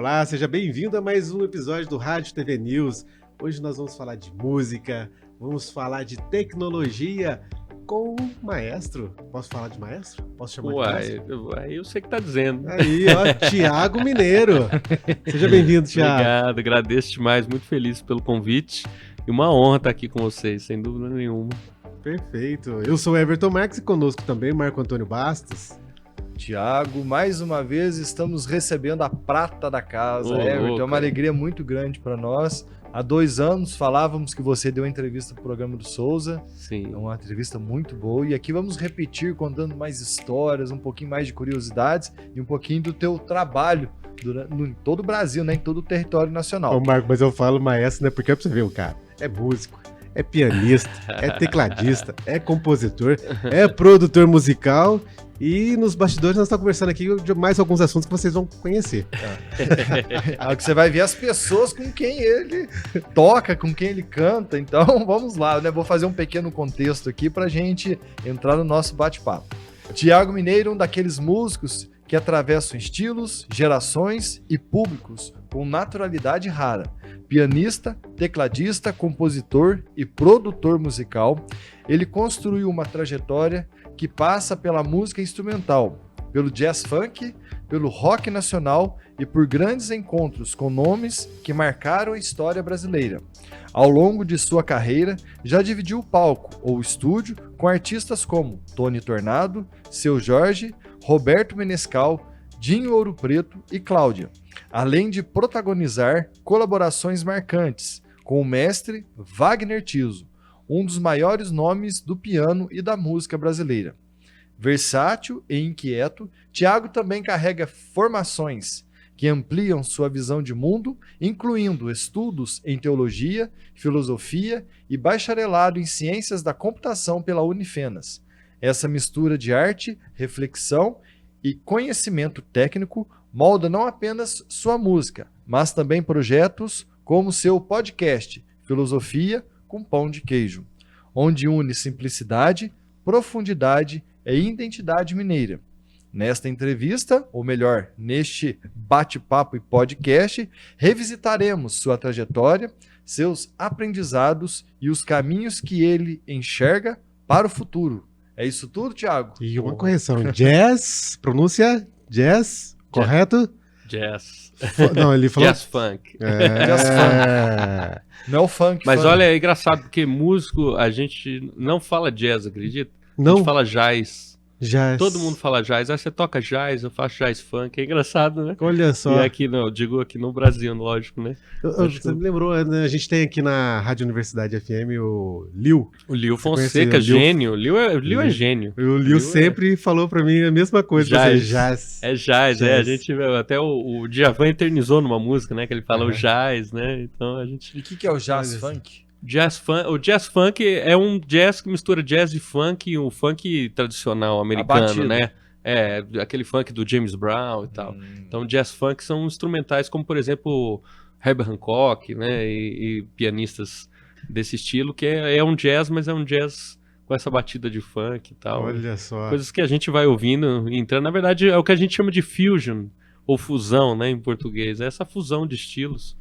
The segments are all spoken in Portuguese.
Olá, seja bem-vindo a mais um episódio do Rádio TV News. Hoje nós vamos falar de música, vamos falar de tecnologia com o maestro. Posso falar de maestro? Posso chamar de maestro? Aí eu sei que tá dizendo. Aí, ó, Thiago Mineiro. Seja bem-vindo, Thiago. Obrigado, agradeço demais, muito feliz pelo convite. E uma honra estar aqui com vocês, sem dúvida nenhuma. Perfeito. Eu sou o Everton Marques e conosco também Marco Antônio Bastos. Thiago, mais uma vez estamos recebendo a prata da casa, Everton. É uma alegria muito grande para nós. Há 2 anos falávamos que você deu uma entrevista para o programa do Souza. Sim. É uma entrevista muito boa. E aqui vamos repetir, contando mais histórias, um pouquinho mais de curiosidades e um pouquinho do teu trabalho em todo o Brasil, né? Em todo o território nacional. Ô, Marco, mas eu falo maestro, né? Porque é pra você ver, o cara é músico, é pianista, é tecladista, é compositor, é produtor musical. E nos bastidores nós estamos conversando aqui de mais alguns assuntos que vocês vão conhecer. É que você vai ver as pessoas com quem ele toca, com quem ele canta. Então vamos lá, né? Vou fazer um pequeno contexto aqui pra gente entrar no nosso bate-papo. Thiago Mineiro, um daqueles músicos que atravessam estilos, gerações e públicos com naturalidade rara. Pianista, tecladista, compositor e produtor musical, ele construiu uma trajetória que passa pela música instrumental, pelo jazz funk, pelo rock nacional e por grandes encontros com nomes que marcaram a história brasileira. Ao longo de sua carreira, já dividiu o palco ou estúdio com artistas como Tony Tornado, Seu Jorge, Roberto Menescal, Dinho Ouro Preto e Cláudia, além de protagonizar colaborações marcantes com o mestre Wagner Tiso, um dos maiores nomes do piano e da música brasileira. Versátil e inquieto, Thiago também carrega formações que ampliam sua visão de mundo, incluindo estudos em teologia, filosofia e bacharelado em ciências da computação pela Unifenas. Essa mistura de arte, reflexão e conhecimento técnico molda não apenas sua música, mas também projetos como seu podcast, Filosofia com Pão de Queijo, onde une simplicidade, profundidade e identidade mineira. Nesta entrevista, ou melhor, neste bate-papo e podcast, revisitaremos sua trajetória, seus aprendizados e os caminhos que ele enxerga para o futuro. É isso tudo, Thiago? E uma correção, jazz, pronúncia jazz, correto? Jazz. Não, ele falou... Jazz funk. Jazz funk. Não é o funk. Mas funk. olha, é engraçado porque músico, a gente não fala jazz, acredita? Não. A gente fala jazz. Jazz. Todo mundo fala jazz. Aí você toca jazz, eu faço jazz funk. É engraçado, né? Olha só. E aqui, não, digo aqui no Brasil, lógico, né? Você me lembrou, né? A gente tem aqui na Rádio Universidade FM o Liu. O Liu Fonseca, gênio. Liu é gênio. O Liu sempre falou pra mim a mesma coisa. Jazz. Jazz. É jazz. A gente até o Djavan eternizou numa música, né? Que ele fala o jazz, né? Então a gente... E o que é o jazz funk? O jazz funk é um jazz que mistura jazz e funk, o funk tradicional americano, né? É, aquele funk do James Brown e tal. Então, jazz funk são instrumentais como, por exemplo, Herbie Hancock, né? E pianistas desse estilo, que é um jazz, mas é um jazz com essa batida de funk e tal. Olha só. Coisas que a gente vai ouvindo e entrando. Na verdade, é o que a gente chama de fusion, ou fusão, né, em português. É essa fusão de estilos.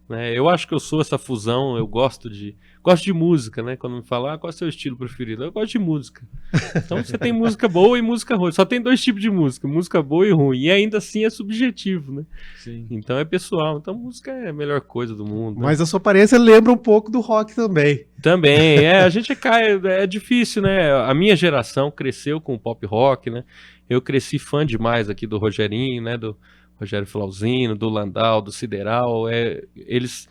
Né? Eu acho que eu sou essa fusão, eu gosto de música, né? Quando me falam, qual é o seu estilo preferido? Eu gosto de música. Então você tem música boa e música ruim. Só tem 2 tipos de música boa e ruim. E ainda assim é subjetivo, né? Sim. Então é pessoal. Então música é a melhor coisa do mundo. Mas a sua aparência lembra um pouco do rock também. Também, a gente cai, é difícil, né? A minha geração cresceu com o pop rock, né? Eu cresci fã demais aqui do Rogerinho, né? Do Rogério Flauzino, do Landau, do Sideral, eles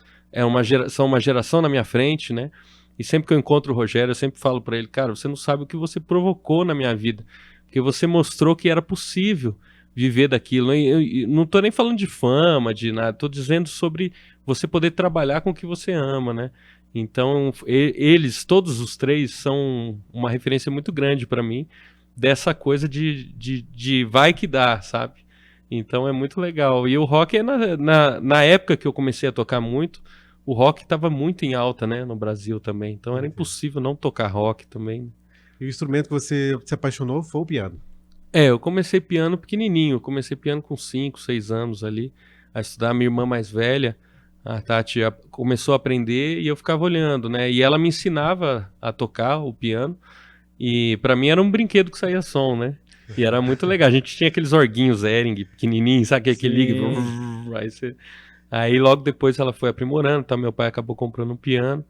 são uma geração na minha frente, né? E sempre que eu encontro o Rogério, eu sempre falo pra ele, cara, você não sabe o que você provocou na minha vida, porque você mostrou que era possível viver daquilo. Eu não tô nem falando de fama, de nada, tô dizendo sobre você poder trabalhar com o que você ama, né? Então, eles, todos os 3, são uma referência muito grande pra mim, dessa coisa de vai que dá, sabe? Então é muito legal. E o rock, na época que eu comecei a tocar muito, o rock estava muito em alta, né, no Brasil também. Então era impossível não tocar rock também. E o instrumento que você se apaixonou foi o piano? Eu comecei piano pequenininho. Eu comecei piano com 5, 6 anos ali. a estudar. Minha irmã mais velha, a Tati, começou a aprender e eu ficava olhando, né? E ela me ensinava a tocar o piano. E pra mim era um brinquedo que saía som, né? E era muito legal. A gente tinha aqueles orguinhos Hering, pequenininhos, sabe? Que liga. Aí logo depois ela foi aprimorando, tá? Meu pai acabou comprando um piano.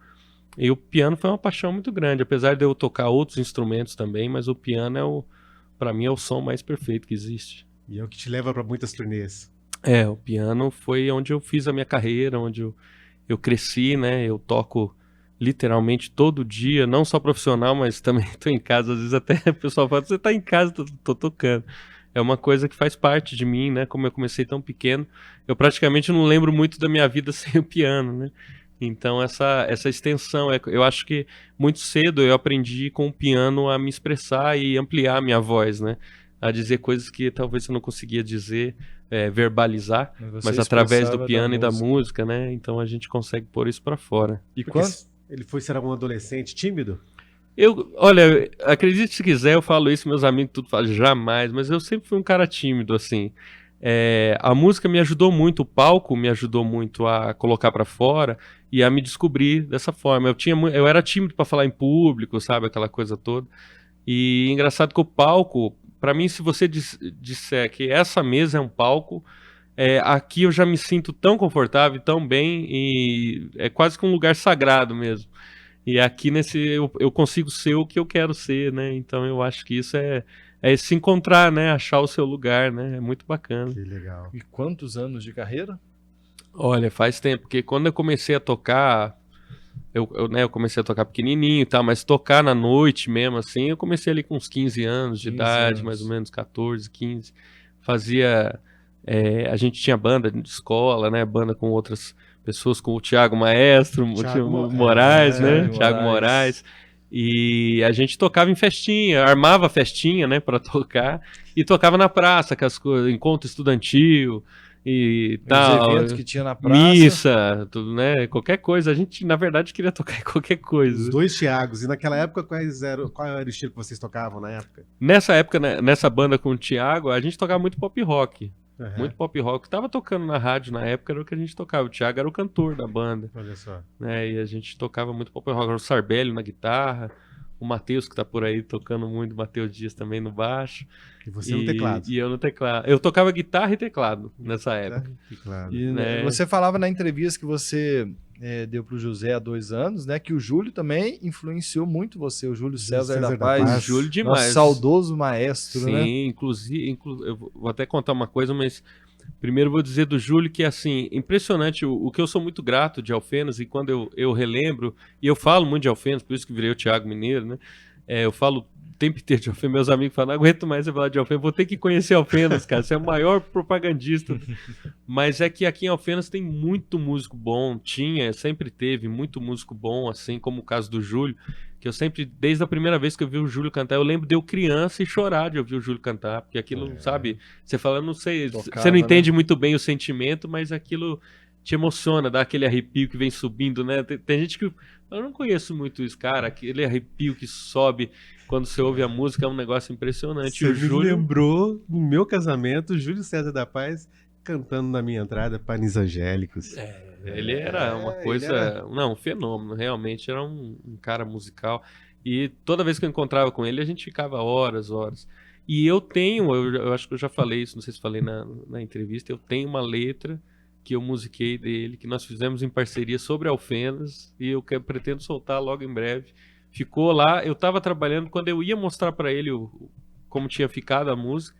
E o piano foi uma paixão muito grande, apesar de eu tocar outros instrumentos também, mas o piano pra mim é o som mais perfeito que existe. E é o que te leva para muitas turnês. O piano foi onde eu fiz a minha carreira, onde eu cresci, né? Eu toco literalmente todo dia, não só profissional, mas também tô em casa. Às vezes até o pessoal fala, você tá em casa, tô tocando. É uma coisa que faz parte de mim, né? Como eu comecei tão pequeno, eu praticamente não lembro muito da minha vida sem o piano, né? Então essa extensão, eu acho que muito cedo eu aprendi com o piano a me expressar e ampliar a minha voz, né? A dizer coisas que talvez eu não conseguia dizer, verbalizar, mas através do piano e da música, né? Então a gente consegue pôr isso pra fora. E Porque quando... ele será um adolescente tímido? Olha, acredite se quiser, eu falo isso, meus amigos tudo falam, jamais, mas eu sempre fui um cara tímido, assim. A música me ajudou muito, o palco me ajudou muito a colocar pra fora e a me descobrir dessa forma. Eu era tímido pra falar em público, sabe, aquela coisa toda. E engraçado que o palco, pra mim, se você disser que essa mesa é um palco, aqui eu já me sinto tão confortável, tão bem, e é quase que um lugar sagrado mesmo. E aqui eu consigo ser o que eu quero ser, né? Então eu acho que isso é se encontrar, né? Achar o seu lugar, né? É muito bacana. Que legal. E quantos anos de carreira? Olha, faz tempo, porque quando eu comecei a tocar, eu comecei a tocar pequenininho e tal, mas tocar na noite mesmo, assim, eu comecei ali com uns 15 anos de 15 idade, anos. mais ou menos 14, 15. Fazia... a gente tinha banda de escola, né? Banda com outras pessoas, com o Thiago Maestro, Thiago Moraes, né? Thiago Thiago Moraes. Moraes. E a gente tocava em festinha, armava festinha, né, pra tocar, e tocava na praça, com as coisas, encontro estudantil e Os tal. eventos que tinha na praça. Missa, tudo, né? Qualquer coisa. A gente, na verdade, queria tocar em qualquer Os coisa. dois Thiagos. E naquela época, qual era o estilo que vocês tocavam na época? Nessa época, né, nessa banda com o Thiago, a gente tocava muito pop rock. Uhum. Muito pop rock. Tava tocando na rádio na época, era o que a gente tocava. O Thiago era o cantor da banda, Olha só. né? E a gente tocava muito pop rock. O Sarbelli na guitarra, o Matheus, que tá por aí tocando muito, o Matheus Dias também no baixo. E você no teclado. E eu no teclado. Eu tocava guitarra e teclado nessa época. Teclado. E né? você falava na entrevista que você deu pro José há 2 anos, né? Que o Júlio também influenciou muito você, o Júlio César da Paz. Júlio demais. Nosso saudoso maestro, Sim, né? inclusive, eu vou até contar uma coisa, mas primeiro eu vou dizer do Júlio que, assim, impressionante, o que eu sou muito grato de Alfenas, e quando eu relembro, e eu falo muito de Alfenas, por isso que virei o Thiago Mineiro, né? Eu falo o tempo inteiro de Alfenas, meus amigos falam, não aguento mais você falar de Alfenas, vou ter que conhecer Alfenas, cara, você é o maior propagandista. Mas é que aqui em Alfenas tem muito músico bom, sempre teve muito músico bom, assim como o caso do Júlio, que eu sempre, desde a primeira vez que eu vi o Júlio cantar, eu lembro de eu criança e chorar de ouvir o Júlio cantar, porque aquilo, sabe, você fala, não sei, Tocava, você não entende né? muito bem o sentimento, mas aquilo te emociona, dá aquele arrepio que vem subindo, né? Tem gente que, eu não conheço muito isso, cara, aquele arrepio que sobe quando você ouve a música é um negócio impressionante. Você E o me Júlio... lembrou no meu casamento, Júlio César da Paz cantando na minha entrada Panis Angélicos. Ele era uma coisa, ele era- não, um fenômeno, realmente era um cara musical. E toda vez que eu encontrava com ele, a gente ficava horas. E eu acho que eu já falei isso, não sei se falei na entrevista, eu tenho uma letra que eu musiquei dele, que nós fizemos em parceria sobre Alfenas, e eu pretendo soltar logo em breve. Ficou lá, eu estava trabalhando, quando eu ia mostrar para ele como tinha ficado a música,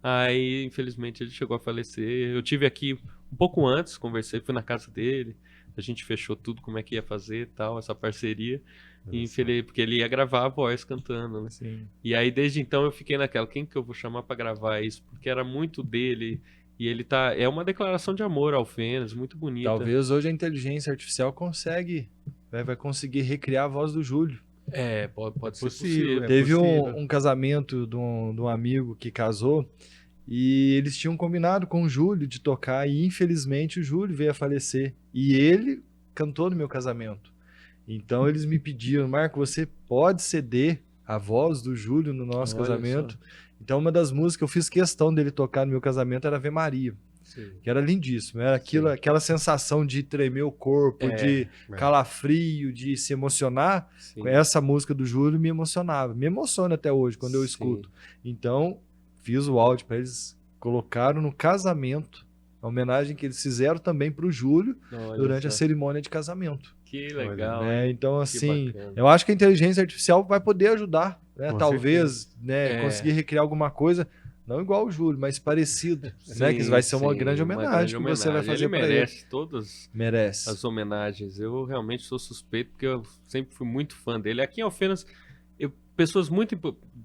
aí infelizmente ele chegou a falecer. Eu tive aqui um pouco antes, conversei, fui na casa dele, a gente fechou tudo, como é que ia fazer e tal, essa parceria, porque ele ia gravar a voz cantando, né? Sim. E aí desde então eu fiquei naquela, quem que eu vou chamar para gravar isso? Porque era muito dele, e ele é uma declaração de amor ao Alfenas, muito bonita. Talvez hoje a inteligência artificial vai conseguir recriar a voz do Júlio. Pode ser possível, possível. Teve possível. um casamento de um amigo que casou e eles tinham combinado com o Júlio de tocar e infelizmente o Júlio veio a falecer e ele cantou no meu casamento. Então eles me pediram, Marco, você pode ceder a voz do Júlio no nosso Olha casamento? só. Então uma das músicas que eu fiz questão dele tocar no meu casamento era Ave Maria. que era lindíssimo. Era aquilo, aquela sensação de tremer o corpo, de calafrio, de se emocionar. Sim. Essa música do Júlio me emocionava. Me emociona até hoje quando eu Sim. escuto. Então, fiz o áudio para eles, colocaram no casamento, a homenagem que eles fizeram também para o Júlio Olha durante a só. cerimônia de casamento. Que legal, Né? hein? Então, assim, bacana. eu acho que a inteligência artificial vai poder ajudar, né? Com Talvez, né, É. conseguir recriar alguma coisa, não igual o Júlio, mas parecido, né? Que Sim, vai ser uma sim, grande homenagem que você vai fazer Ele para ele. merece todas Merece. as homenagens. Eu realmente sou suspeito porque eu sempre fui muito fã dele. Aqui em Alfenas, pessoas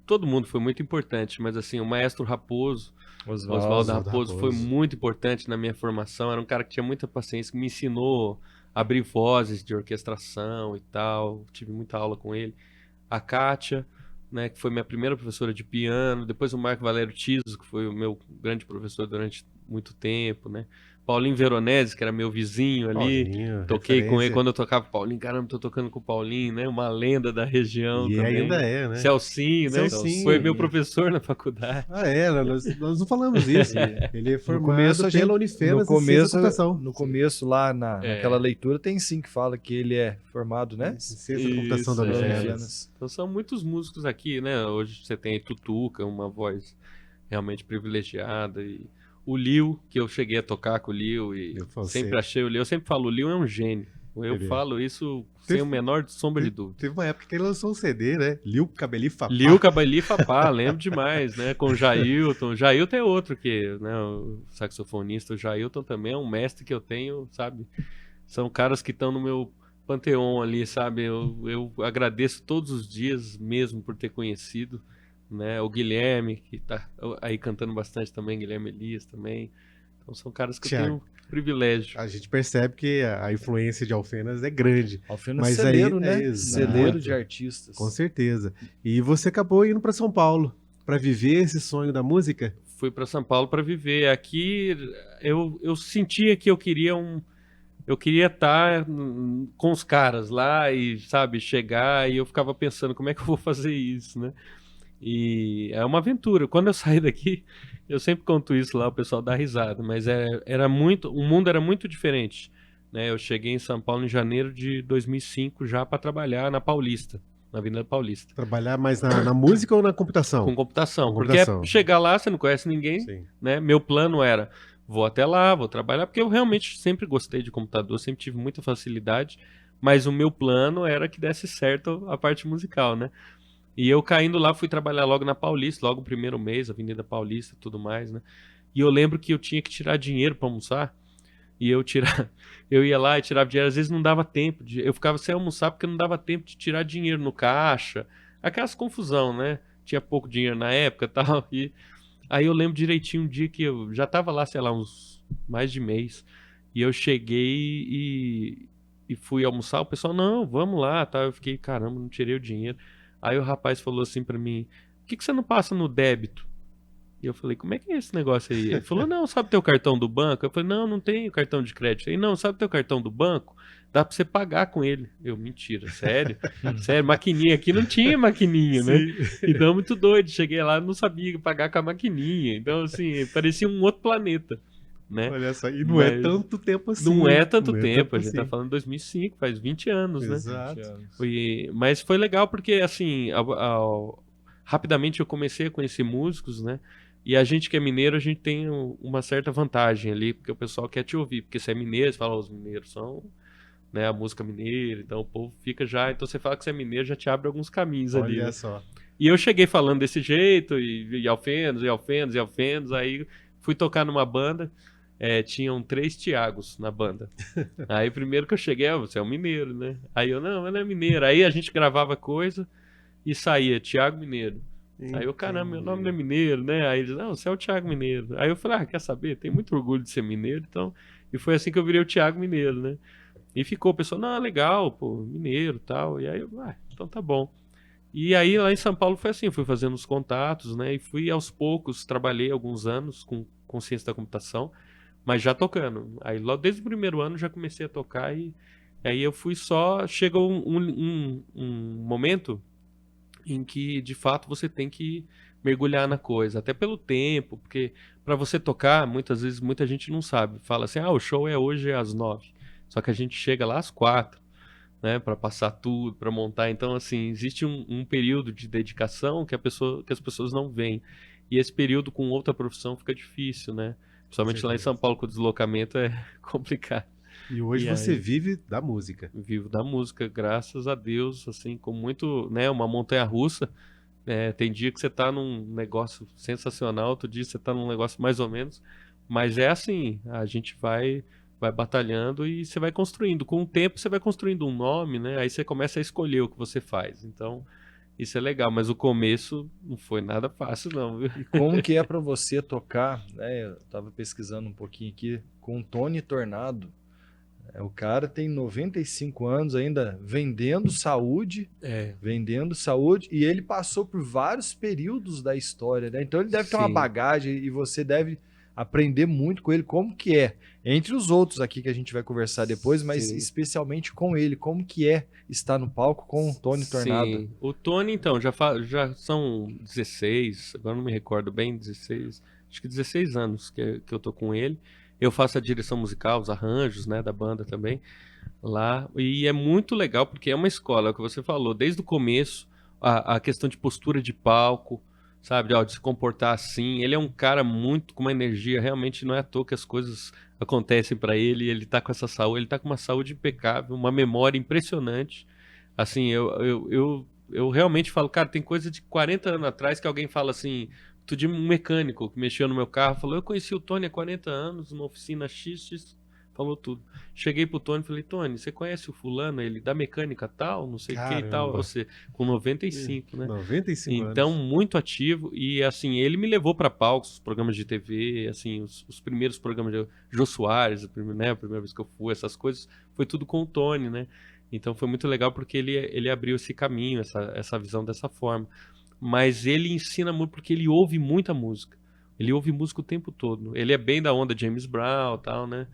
todo mundo foi muito importante, mas assim, o maestro Raposo, Oswaldo Raposo foi muito importante na minha formação. Era um cara que tinha muita paciência, que me ensinou a abrir vozes de orquestração e tal. Tive muita aula com ele. A Kátia, né, que foi minha primeira professora de piano. Depois o Marco Valério Tiso, que foi o meu grande professor durante muito tempo, né? Paulinho Veronese, que era meu vizinho ali. Paulinho, Toquei com ele referência. quando eu tocava com o Paulinho. Caramba, tô tocando com o Paulinho, né? Uma lenda da região E também. ainda é, né? Celcinho, né? Celcinho. Foi meu professor na faculdade. Ah, nós não falamos isso. Ele é formado começo, a gente- pela Unifenas no em Ciência da começo, Computação. no começo lá naquela leitura tem sim que fala que ele é formado, né? Em Ciência da Computação da Isso, Unifenas. Então são muitos músicos aqui, né? Hoje você tem Tutuca, uma voz realmente privilegiada. E o Liu, que eu cheguei a tocar com o Liu e sempre achei o Liu. Eu sempre falo, o Liu é um gênio. Eu falo isso sem o menor sombra de dúvida. Teve uma época que ele lançou um CD, né? Liu Cabeli Fapá. Liu Cabeli Fapá, lembro demais, né? Com o Jailton. Jailton é outro que, né? O saxofonista, o Jailton também é um mestre que eu tenho, sabe? São caras que estão no meu panteão ali, sabe? Eu agradeço todos os dias mesmo por ter conhecido, né? O Guilherme, que tá aí cantando bastante também, Guilherme Elias também. Então são caras que eu tenho privilégio. A gente percebe que a influência de Alfenas é grande. Alfenas Mas celeiro, aí, né? exato. Celeiro de artistas. Com certeza. E você acabou indo para São Paulo para viver esse sonho da música? Fui para São Paulo para viver. Aqui eu sentia que eu queria estar com os caras lá e, sabe, chegar, e eu ficava pensando como é que eu vou fazer isso, né? E é uma aventura. Quando eu saí daqui, eu sempre conto isso lá, o pessoal dá risada, mas o mundo era muito diferente, né? Eu cheguei em São Paulo em janeiro de 2005 já para trabalhar na Paulista, na Avenida Paulista. Trabalhar mais na música ou na computação? Com computação, Com porque computação. chegar lá, você não conhece ninguém, Sim. né? Meu plano era, vou até lá, vou trabalhar, porque eu realmente sempre gostei de computador, sempre tive muita facilidade, mas o meu plano era que desse certo a parte musical, né? E eu caindo lá, fui trabalhar logo na Paulista, logo no primeiro mês, Avenida Paulista e tudo mais, né? E eu lembro que eu tinha que tirar dinheiro para almoçar, e eu ia lá e tirava dinheiro, às vezes não dava tempo, eu ficava sem almoçar porque não dava tempo de tirar dinheiro no caixa, aquelas confusão, né? Tinha pouco dinheiro na época e tal, e aí eu lembro direitinho um dia que eu já tava lá, sei lá, uns mais de mês, e eu cheguei e fui almoçar, o pessoal, não, vamos lá, tá? Eu fiquei, caramba, não tirei o dinheiro. Aí o rapaz falou assim pra mim, por que você não passa no débito? E eu falei, como é que é esse negócio aí? Ele falou, não, sabe teu cartão do banco? Eu falei, não tenho cartão de crédito. Ele, não, sabe teu cartão do banco? Dá pra você pagar com ele. Eu, mentira, sério? Sério, maquininha aqui não tinha maquininha, né? Então, muito doido. Cheguei lá, não sabia pagar com a maquininha. Então, assim, parecia um outro planeta, né? Olha só, e não é tanto tempo assim. Não é tanto Não é tempo, tanto a gente tá assim. falando 2005, faz 20 anos, né? Exato. Mas foi legal porque, assim, rapidamente eu comecei a conhecer músicos, né? E a gente que é mineiro, a gente tem uma certa vantagem ali, porque o pessoal quer te ouvir. Porque você é mineiro, você fala, os mineiros são, né, a música mineira, então o povo fica já... Então você fala que você é mineiro, já te abre alguns caminhos ali. Olha Né? só. E eu cheguei falando desse jeito, e Alfenas, aí fui tocar numa banda, tinham 3 Tiagos na banda. Aí primeiro que eu cheguei, você é um mineiro, né? Aí eu, não é mineiro. Aí a gente gravava coisa e saía, Tiago Mineiro. Aí eu, caramba, meu nome não é Mineiro, né? Aí eles, não, você é o Tiago Mineiro. Aí eu falei, quer saber? Tenho muito orgulho de ser mineiro, então... E foi assim que eu virei o Tiago Mineiro, né? E ficou, o pessoal, não, legal, pô, mineiro e tal. E aí eu, então tá bom. E aí lá em São Paulo foi assim, fui fazendo os contatos, né? E fui aos poucos, trabalhei alguns anos com ciência da computação, mas já tocando. Aí logo desde o primeiro ano já comecei a tocar e aí eu fui só... Chegou um momento em que, de fato, você tem que mergulhar na coisa, até pelo tempo, porque para você tocar, muitas vezes muita gente não sabe. Fala assim, o show é hoje às 9. Só que a gente chega lá às 4, né, para passar tudo, para montar. Então, assim, existe um período de dedicação que as pessoas não veem. E esse período com outra profissão fica difícil, né? Principalmente lá em São Paulo, com o deslocamento é complicado. E hoje E você aí, vive da música. vivo da música, graças a Deus, assim, com muito, né, uma montanha-russa. Tem dia que você tá num negócio sensacional, outro dia você tá num negócio mais ou menos, mas é assim, a gente vai batalhando e você vai construindo. Com o tempo você vai construindo um nome, né? Aí você começa a escolher o que você faz. Então, isso é legal, mas o começo não foi nada fácil não, viu? E como que é para você tocar, né? Eu tava pesquisando um pouquinho aqui com o Tony Tornado. O cara tem 95 anos ainda vendendo saúde, e ele passou por vários períodos da história, né? Então ele deve ter uma Sim. bagagem e você deve aprender muito com ele, como que é, entre os outros aqui que a gente vai conversar depois, mas Sim. especialmente com ele, como que é estar no palco com o Tony Tornado. Sim. O Tony, então, já são 16, agora não me recordo bem, 16, acho que 16 anos que eu tô com ele. Eu faço a direção musical, os arranjos, né, da banda também, lá. E é muito legal, porque é uma escola, é o que você falou, desde o começo, a questão de postura de palco, sabe, de se comportar assim. Ele é um cara muito com uma energia, realmente não é à toa que as coisas acontecem pra ele, ele tá com essa saúde, ele tá com uma saúde impecável, uma memória impressionante. Assim, eu realmente falo, cara, tem coisa de 40 anos atrás que alguém fala assim. Outro dia um mecânico que mexeu no meu carro falou, eu conheci o Tony há 40 anos, numa oficina XX, falou tudo. Cheguei pro Tony e falei, Tony, você conhece o fulano, ele da mecânica tal, não sei o que e tal, Caramba. você com 95, né? 95 Então, anos. muito ativo e assim, ele me levou para palcos, programas de TV, assim, os primeiros programas de Jô Soares, né, a primeira vez que eu fui, essas coisas, foi tudo com o Tony, né? Então foi muito legal porque ele abriu esse caminho, essa visão dessa forma. Mas ele ensina muito porque ele ouve muita música. Ele ouve música o tempo todo. Ele é bem da onda James Brown, tal, né?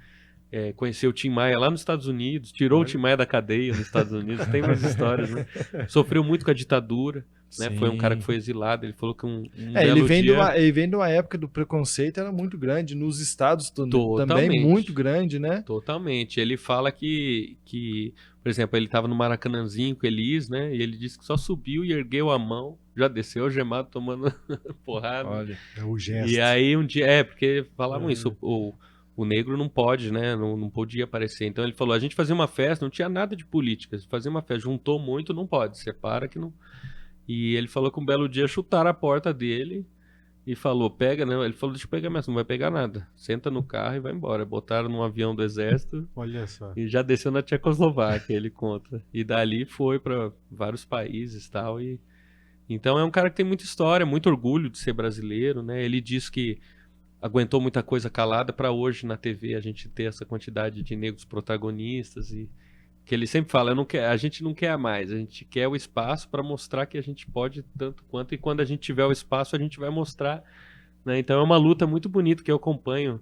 Conheceu o Tim Maia lá nos Estados Unidos, tirou o Tim Maia da cadeia nos Estados Unidos, tem umas histórias, né? Sofreu muito com a ditadura, né? Foi um cara que foi exilado, ele falou que um ele belo vem dia... ele vem de uma época do preconceito, era muito grande, nos estados também Totalmente. muito grande, né? Totalmente. Ele fala que por exemplo, ele estava no Maracanãzinho com Elis, né? E ele disse que só subiu e ergueu a mão, já desceu algemado tomando porrada. Olha, É o gesto. E aí um dia, porque falavam isso, o negro não pode, né? Não podia aparecer. Então ele falou, a gente fazia uma festa, não tinha nada de política, fazia uma festa, juntou muito, não pode, separa que não... E ele falou que um belo dia chutaram a porta dele e falou, pega, né? Ele falou, deixa eu pegar mesmo, não vai pegar nada. Senta no carro e vai embora. Botaram num avião do exército Olha só. e já desceu na Tchecoslováquia, ele conta. E dali foi para vários países e tal. Então é um cara que tem muita história, muito orgulho de ser brasileiro, né? Ele diz que aguentou muita coisa calada para hoje na TV a gente ter essa quantidade de negros protagonistas e que ele sempre fala, a gente não quer mais, a gente quer o espaço para mostrar que a gente pode tanto quanto, e quando a gente tiver o espaço a gente vai mostrar, né? Então é uma luta muito bonita que eu acompanho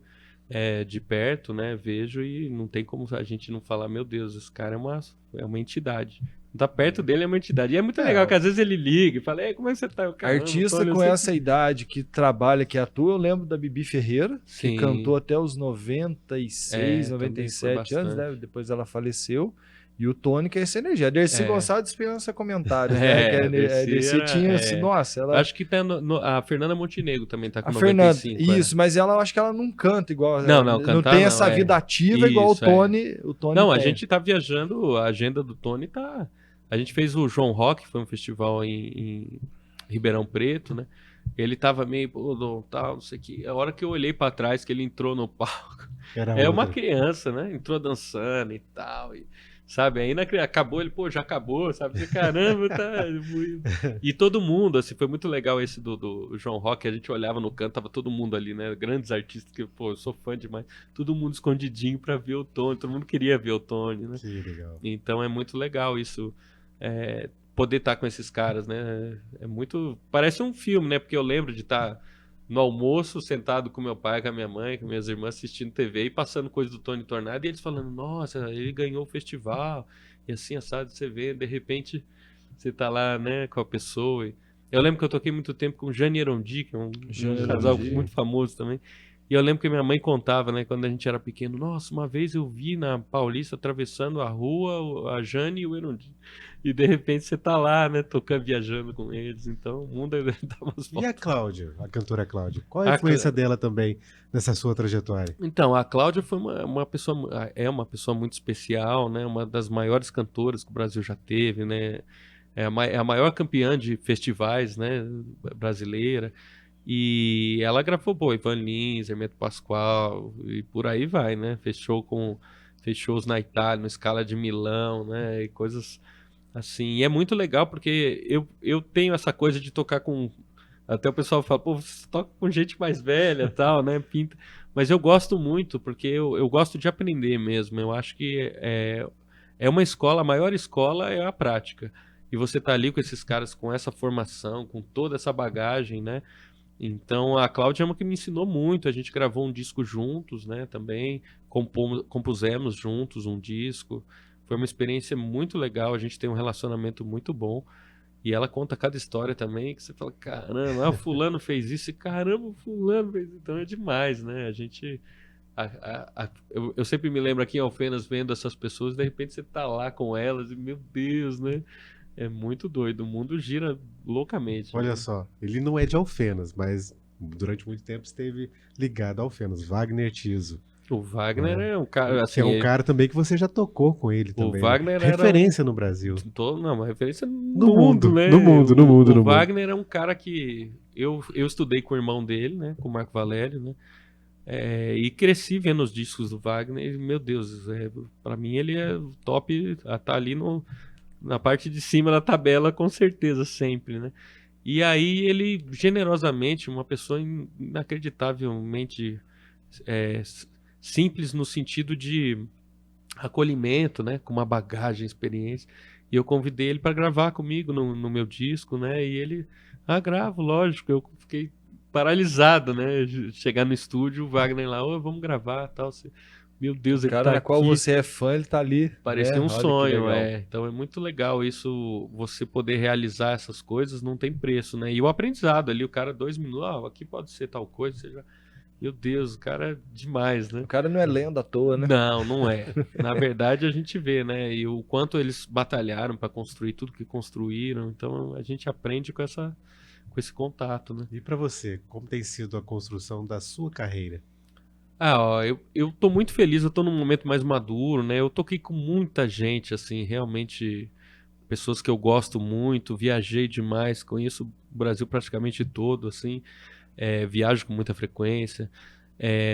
de perto, né? Vejo e não tem como a gente não falar, meu Deus, esse cara é uma entidade. Tá perto dele é uma entidade. E é muito legal que às vezes ele liga e fala, como é que você tá? Caramba, artista Tony, com essa idade que trabalha, que atua, eu lembro da Bibi Ferreira, Sim. que cantou até os 96, também 97 foi anos, bastante. né? Depois ela faleceu. E o Tony, que é essa energia. A Dercy Gonçalves dispensa comentários, né? É, Que a Dercy Dercy era- tinha, é. nossa, ela... Acho que tá a Fernanda Montenegro também tá com A Fernanda, 95. isso, mas ela, eu acho que ela não canta igual. Não, cantar tem não, essa é. vida ativa igual Isso, o Tony. O Tony Não, a tem. gente tá viajando, a agenda do Tony tá... A gente fez o João Rock, foi um festival em Ribeirão Preto, né? Ele tava meio, tal, não sei o que. A hora que eu olhei pra trás, que ele entrou no palco, Era uma outra. criança, né? Entrou dançando e tal, sabe? Aí acabou, ele, já acabou, sabe? Caramba, tá... E todo mundo, assim, foi muito legal esse do João Rock, a gente olhava no canto, tava todo mundo ali, né? Grandes artistas, que, eu sou fã demais. Todo mundo escondidinho pra ver o Tony, todo mundo queria ver o Tony, né? Que legal. Então é muito legal isso, poder estar com esses caras, né? É muito... Parece um filme, né? Porque eu lembro de estar no almoço, sentado com meu pai, com a minha mãe, com minhas irmãs, assistindo TV e passando coisa do Tony Tornado, e eles falando, nossa, ele ganhou o festival, e assim, assado, você vê, de repente, você tá lá, né, com a pessoa, Eu lembro que eu toquei muito tempo com o Jane Erondi, que é um Jane casal Erondi. muito famoso também. E eu lembro que minha mãe contava, né, quando a gente era pequeno, nossa, uma vez eu vi na Paulista atravessando a rua a Jane e o Erondi. E de repente você tá lá, né, tocando, viajando com eles. Então o mundo dá umas E a voltas. Cláudia, a cantora Cláudia? Qual a A influência dela também nessa sua trajetória? Então, a Cláudia foi uma pessoa, é uma pessoa muito especial, né? Uma das maiores cantoras que o Brasil já teve, né? É a maior campeã de festivais, né? Brasileira. E ela gravou, pô, Ivan Lins, Hermeto Pascoal e por aí vai, né? Fez shows na Itália, no Scala de Milão, né? E coisas assim. E é muito legal porque eu tenho essa coisa de tocar com. Até o pessoal fala, pô, você toca com gente mais velha e tal, né? Pinta. Mas eu gosto muito, porque eu gosto de aprender mesmo. Eu acho que é uma escola, a maior escola é a prática. E você tá ali com esses caras com essa formação, com toda essa bagagem, né? Então a Cláudia é uma que me ensinou muito. A gente gravou um disco juntos, né? Também compusemos juntos um disco. Foi uma experiência muito legal. A gente tem um relacionamento muito bom. E ela conta cada história também que você fala, caramba, fulano fez isso e caramba, fulano fez isso. Então é demais, né? A gente. Eu sempre me lembro aqui em Alfenas vendo essas pessoas, de repente você tá lá com elas e, meu Deus, né? É muito doido. O mundo gira loucamente. Olha Né? só, ele não é de Alfenas, mas durante muito tempo esteve ligado a Alfenas, Wagner Tiso. O Wagner Né? é um cara. Que Assim, é um cara também que você já tocou com ele o também, né? Wagner era Referência no Brasil. Não, uma referência No no mundo, mundo, né? no mundo, no mundo, O no mundo. Wagner é um cara que eu estudei com o irmão dele, né? Com o Marco Valério, né? E cresci vendo os discos do Wagner. E, meu Deus, para mim ele é o top, tá ali na parte de cima da tabela, com certeza, sempre, né? E aí ele, generosamente, uma pessoa inacreditavelmente simples no sentido de acolhimento, né? Com uma bagagem, experiência. E eu convidei ele para gravar comigo no meu disco, né? E ele, gravo, lógico. Eu fiquei paralisado, né? Chegar no estúdio, o Wagner lá, ô, vamos gravar, tal. Meu Deus, O ele cara tá na qual aqui. você é fã, ele tá ali. Parecia né? um Olha que sonho, legal. Então é muito legal isso, você poder realizar essas coisas, não tem preço, né? E o aprendizado ali, o cara 2 minutos, aqui pode ser tal coisa, seja. Meu Deus, o cara é demais, né? O cara não é lenda à toa, né? Não, não é. Na verdade, a gente vê, né? E o quanto eles batalharam para construir tudo que construíram. Então, a gente aprende com esse contato, né? E pra você, como tem sido a construção da sua carreira? Ó, eu tô muito feliz, eu tô num momento mais maduro, né? Eu toquei com muita gente, assim, realmente, pessoas que eu gosto muito, viajei demais, conheço o Brasil praticamente todo, assim, viajo com muita frequência.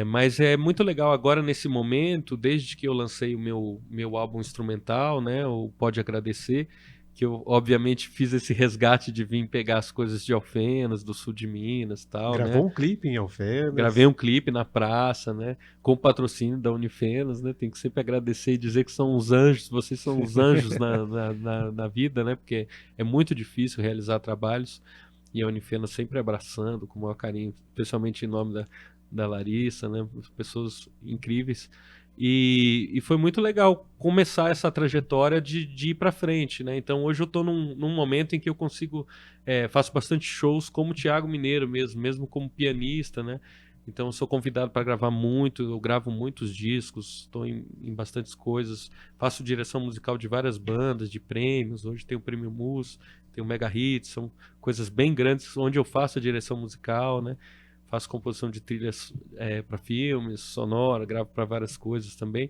Mas é muito legal agora nesse momento, desde que eu lancei o meu álbum instrumental, né, o Pode Agradecer, que eu obviamente fiz esse resgate de vir pegar as coisas de Alfenas, do sul de Minas, tal, Gravou né? um clipe em Alfenas? Gravei um clipe na praça, né, com o patrocínio da Unifenas, né? Tem que sempre agradecer e dizer que são os anjos, vocês são os anjos na vida, né? Porque é muito difícil realizar trabalhos e a Unifenas sempre abraçando com o maior carinho, especialmente em nome da Larissa, né? Pessoas incríveis. E foi muito legal começar essa trajetória de ir para frente, né? Então hoje eu estou num momento em que eu consigo, faço bastante shows como Thiago Mineiro mesmo como pianista, né? Então eu sou convidado para gravar muito, eu gravo muitos discos, estou em bastantes coisas, faço direção musical de várias bandas, de prêmios, hoje tem o Prêmio Mus, tem o Mega Hits, são coisas bem grandes onde eu faço a direção musical, né? Faço composição de trilhas para filmes, sonora, gravo para várias coisas também.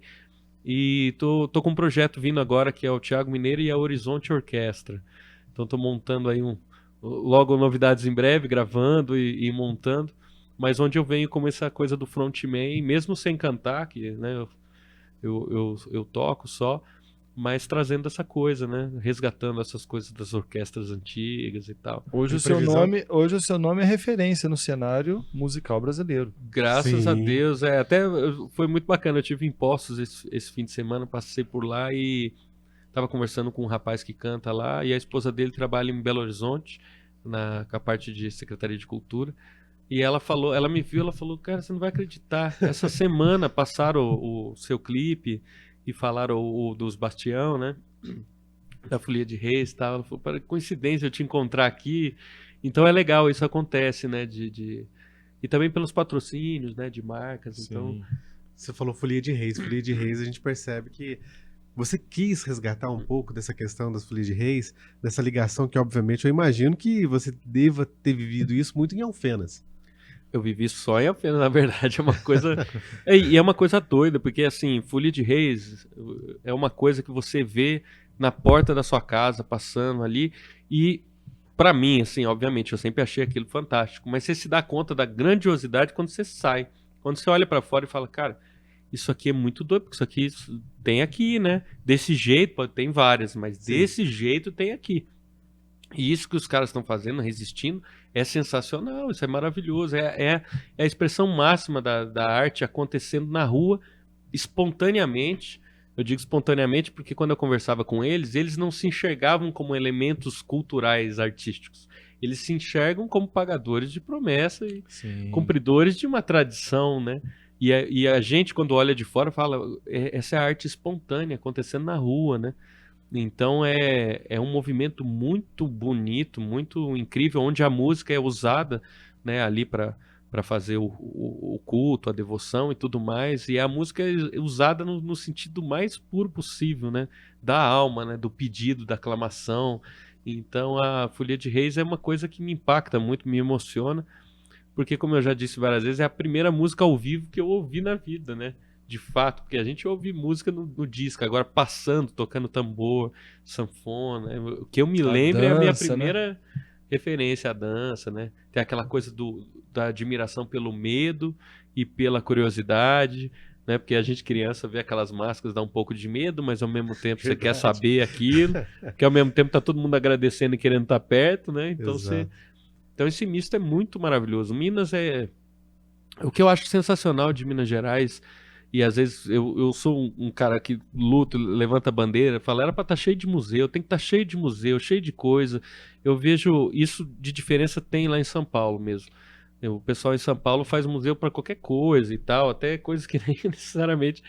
E tô com um projeto vindo agora que é o Thiago Mineiro e a Horizonte Orquestra. Então tô montando aí logo novidades em breve, gravando e montando. Mas onde eu venho como essa coisa do frontman, mesmo sem cantar, que né, eu toco só, mas trazendo essa coisa, né? Resgatando essas coisas das orquestras antigas e tal. Hoje Tem o seu nome é referência no cenário musical brasileiro. Graças a Sim. Deus, foi muito bacana. Eu tive em Poços esse fim de semana, passei por lá e tava conversando com um rapaz que canta lá e a esposa dele trabalha em Belo Horizonte, com a parte de Secretaria de Cultura. E ela me viu, ela falou, cara, você não vai acreditar. Essa semana passaram o seu clipe e falaram o dos Bastião, né? Da Folia de Reis e tal. Ela falou, para coincidência eu te encontrar aqui. Então é legal, isso acontece, né? E também pelos patrocínios, né? De marcas. Sim. Então, Você falou Folia de Reis. Folia de Reis, a gente percebe que você quis resgatar um pouco dessa questão das Folias de Reis, dessa ligação que, obviamente, eu imagino que você deva ter vivido isso muito em Alfenas. eu vivi só em Alfenas, na verdade, é uma coisa... E é uma coisa doida, porque, assim, Folia de Reis é uma coisa que você vê na porta da sua casa, passando ali, e pra mim, assim, obviamente, eu sempre achei aquilo fantástico, mas você se dá conta da grandiosidade quando você sai, quando você olha pra fora e fala, cara, isso aqui é muito doido, porque isso tem aqui, né? Desse jeito, tem várias, mas Sim. desse jeito tem aqui. E isso que os caras estão fazendo, resistindo, é sensacional, isso é maravilhoso. É a expressão máxima da arte acontecendo na rua, espontaneamente. Eu digo espontaneamente porque quando eu conversava com eles não se enxergavam como elementos culturais artísticos. Eles se enxergam como pagadores de promessa e Sim. cumpridores de uma tradição, né? E a gente, quando olha de fora, fala, essa é a arte espontânea acontecendo na rua, né? Então é um movimento muito bonito, muito incrível, onde a música é usada, né, ali para fazer o culto, a devoção e tudo mais. E a música é usada no sentido mais puro possível, né, da alma, né, do pedido, da aclamação. Então a Folia de Reis é uma coisa que me impacta muito, me emociona, porque, como eu já disse várias vezes, é a primeira música ao vivo que eu ouvi na vida, né? De fato, porque a gente ouve música no disco, agora passando, tocando tambor, sanfona. O que eu me lembro é a minha dança, primeira referência à dança, né? Tem aquela coisa da admiração pelo medo e pela curiosidade, né? Porque a gente criança vê aquelas máscaras, dá um pouco de medo, mas ao mesmo tempo você quer Verdade. saber aquilo, que ao mesmo tempo tá todo mundo agradecendo e querendo estar perto, né? Então Exato. então esse misto é muito maravilhoso. Minas é... O que eu acho sensacional de Minas Gerais, e às vezes eu sou um cara que luta, levanta a bandeira, fala, era pra estar cheio de museu, tem que estar cheio de museu, cheio de coisa. Eu vejo isso de diferença tem lá em São Paulo mesmo. O pessoal em São Paulo faz museu pra qualquer coisa e tal, até coisas que nem necessariamente...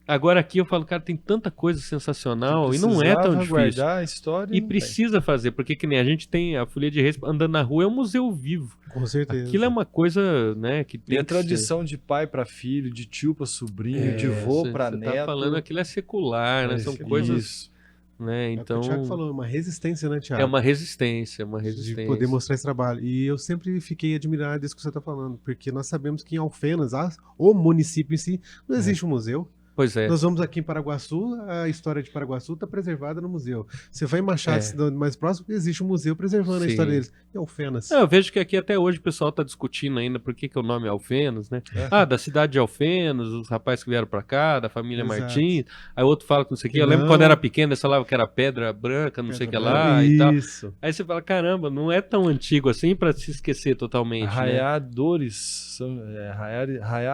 Agora aqui eu falo, cara, tem tanta coisa sensacional e não é tão difícil. Guardar a história E não precisa fazer, porque que nem a gente tem a Folia de Reis andando na rua, é um museu vivo. Com certeza. Aquilo é uma coisa, né, que tem. E tem a que ser. tradição de pai para filho, de tio para sobrinho, de vô para Você neto. tá falando aquilo é secular, né? São Isso. coisas, né? É o que Então o Thiago falou, é uma resistência, né, Thiago? é uma resistência, De poder mostrar esse trabalho. E eu sempre fiquei admirado disso que você está falando, porque nós sabemos que em Alfenas, o município em si, não existe um museu. Pois é. Nós vamos aqui em Paraguaçu, a história de Paraguaçu está preservada no museu. Você vai em Machado, cidade mais próximo, existe um museu preservando a Sim. história deles. E Alfenas. Eu vejo que aqui até hoje o pessoal tá discutindo ainda por que o nome é Alfenas, né? É. Da cidade de Alfenas, os rapazes que vieram pra cá, da família Exato. Martins. Aí outro fala que não sei o que. Eu Que lembro não. quando era pequeno, eles falavam que era Pedra Branca, não sei o que lá e tal. Isso. Aí você fala, caramba, não é tão antigo assim pra se esquecer totalmente, né? Arraiadores,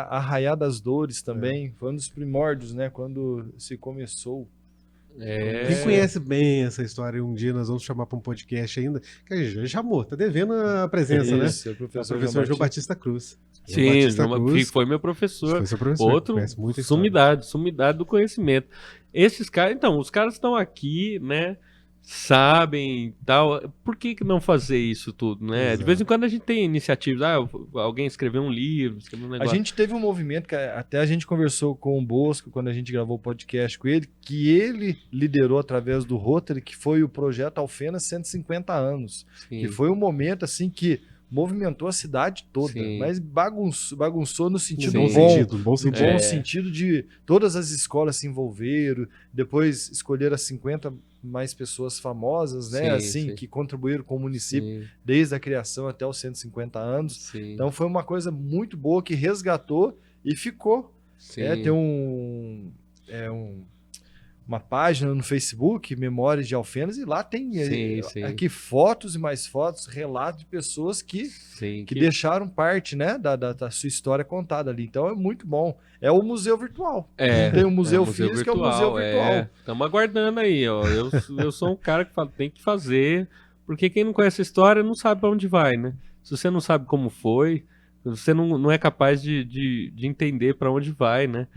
Arraiá das Dores também, foi um dos primórdios, né, quando se começou. Quem conhece bem essa história, um dia nós vamos chamar para um podcast ainda, que a gente já chamou, tá devendo a presença, Isso, né? o professor, O professor João Batista Cruz. João Sim, Batista Cruz, foi meu professor. foi seu professor, Outro conhece muita história. sumidade do conhecimento. Esses caras, então, os caras estão aqui, né? Sabem tal. Por que não fazer isso tudo, né? Exato. De vez em quando a gente tem iniciativas. Alguém escreveu um livro, escreveu um A negócio. gente teve um movimento que até a gente conversou com o Bosco quando a gente gravou o podcast com ele, que ele liderou através do Rotary, que foi o projeto Alfenas 150 anos. Sim. Que foi um momento assim que movimentou a cidade toda, Sim. mas bagunçou no sentido Sim. No bom bom, sentido. no bom sentido de todas as escolas se envolveram, depois escolheram as 50 mais pessoas famosas, né, Sim, assim, sim. que contribuíram com o município Sim, desde a criação até os 150 anos. sim, Então foi uma coisa muito boa que resgatou e ficou. sim. Tem uma página no Facebook, Memórias de Alfenas, e lá tem Sim. aqui fotos e mais fotos, relatos de pessoas que Sim, deixaram parte, né, da sua história contada ali. Então é muito bom. É o museu virtual. Tem o museu físico, que é o museu virtual. Estamos aguardando aí, ó. Eu sou um cara que fala, tem que fazer, porque quem não conhece a história não sabe para onde vai, né? Se você não sabe como foi, você não é capaz de entender para onde vai, né?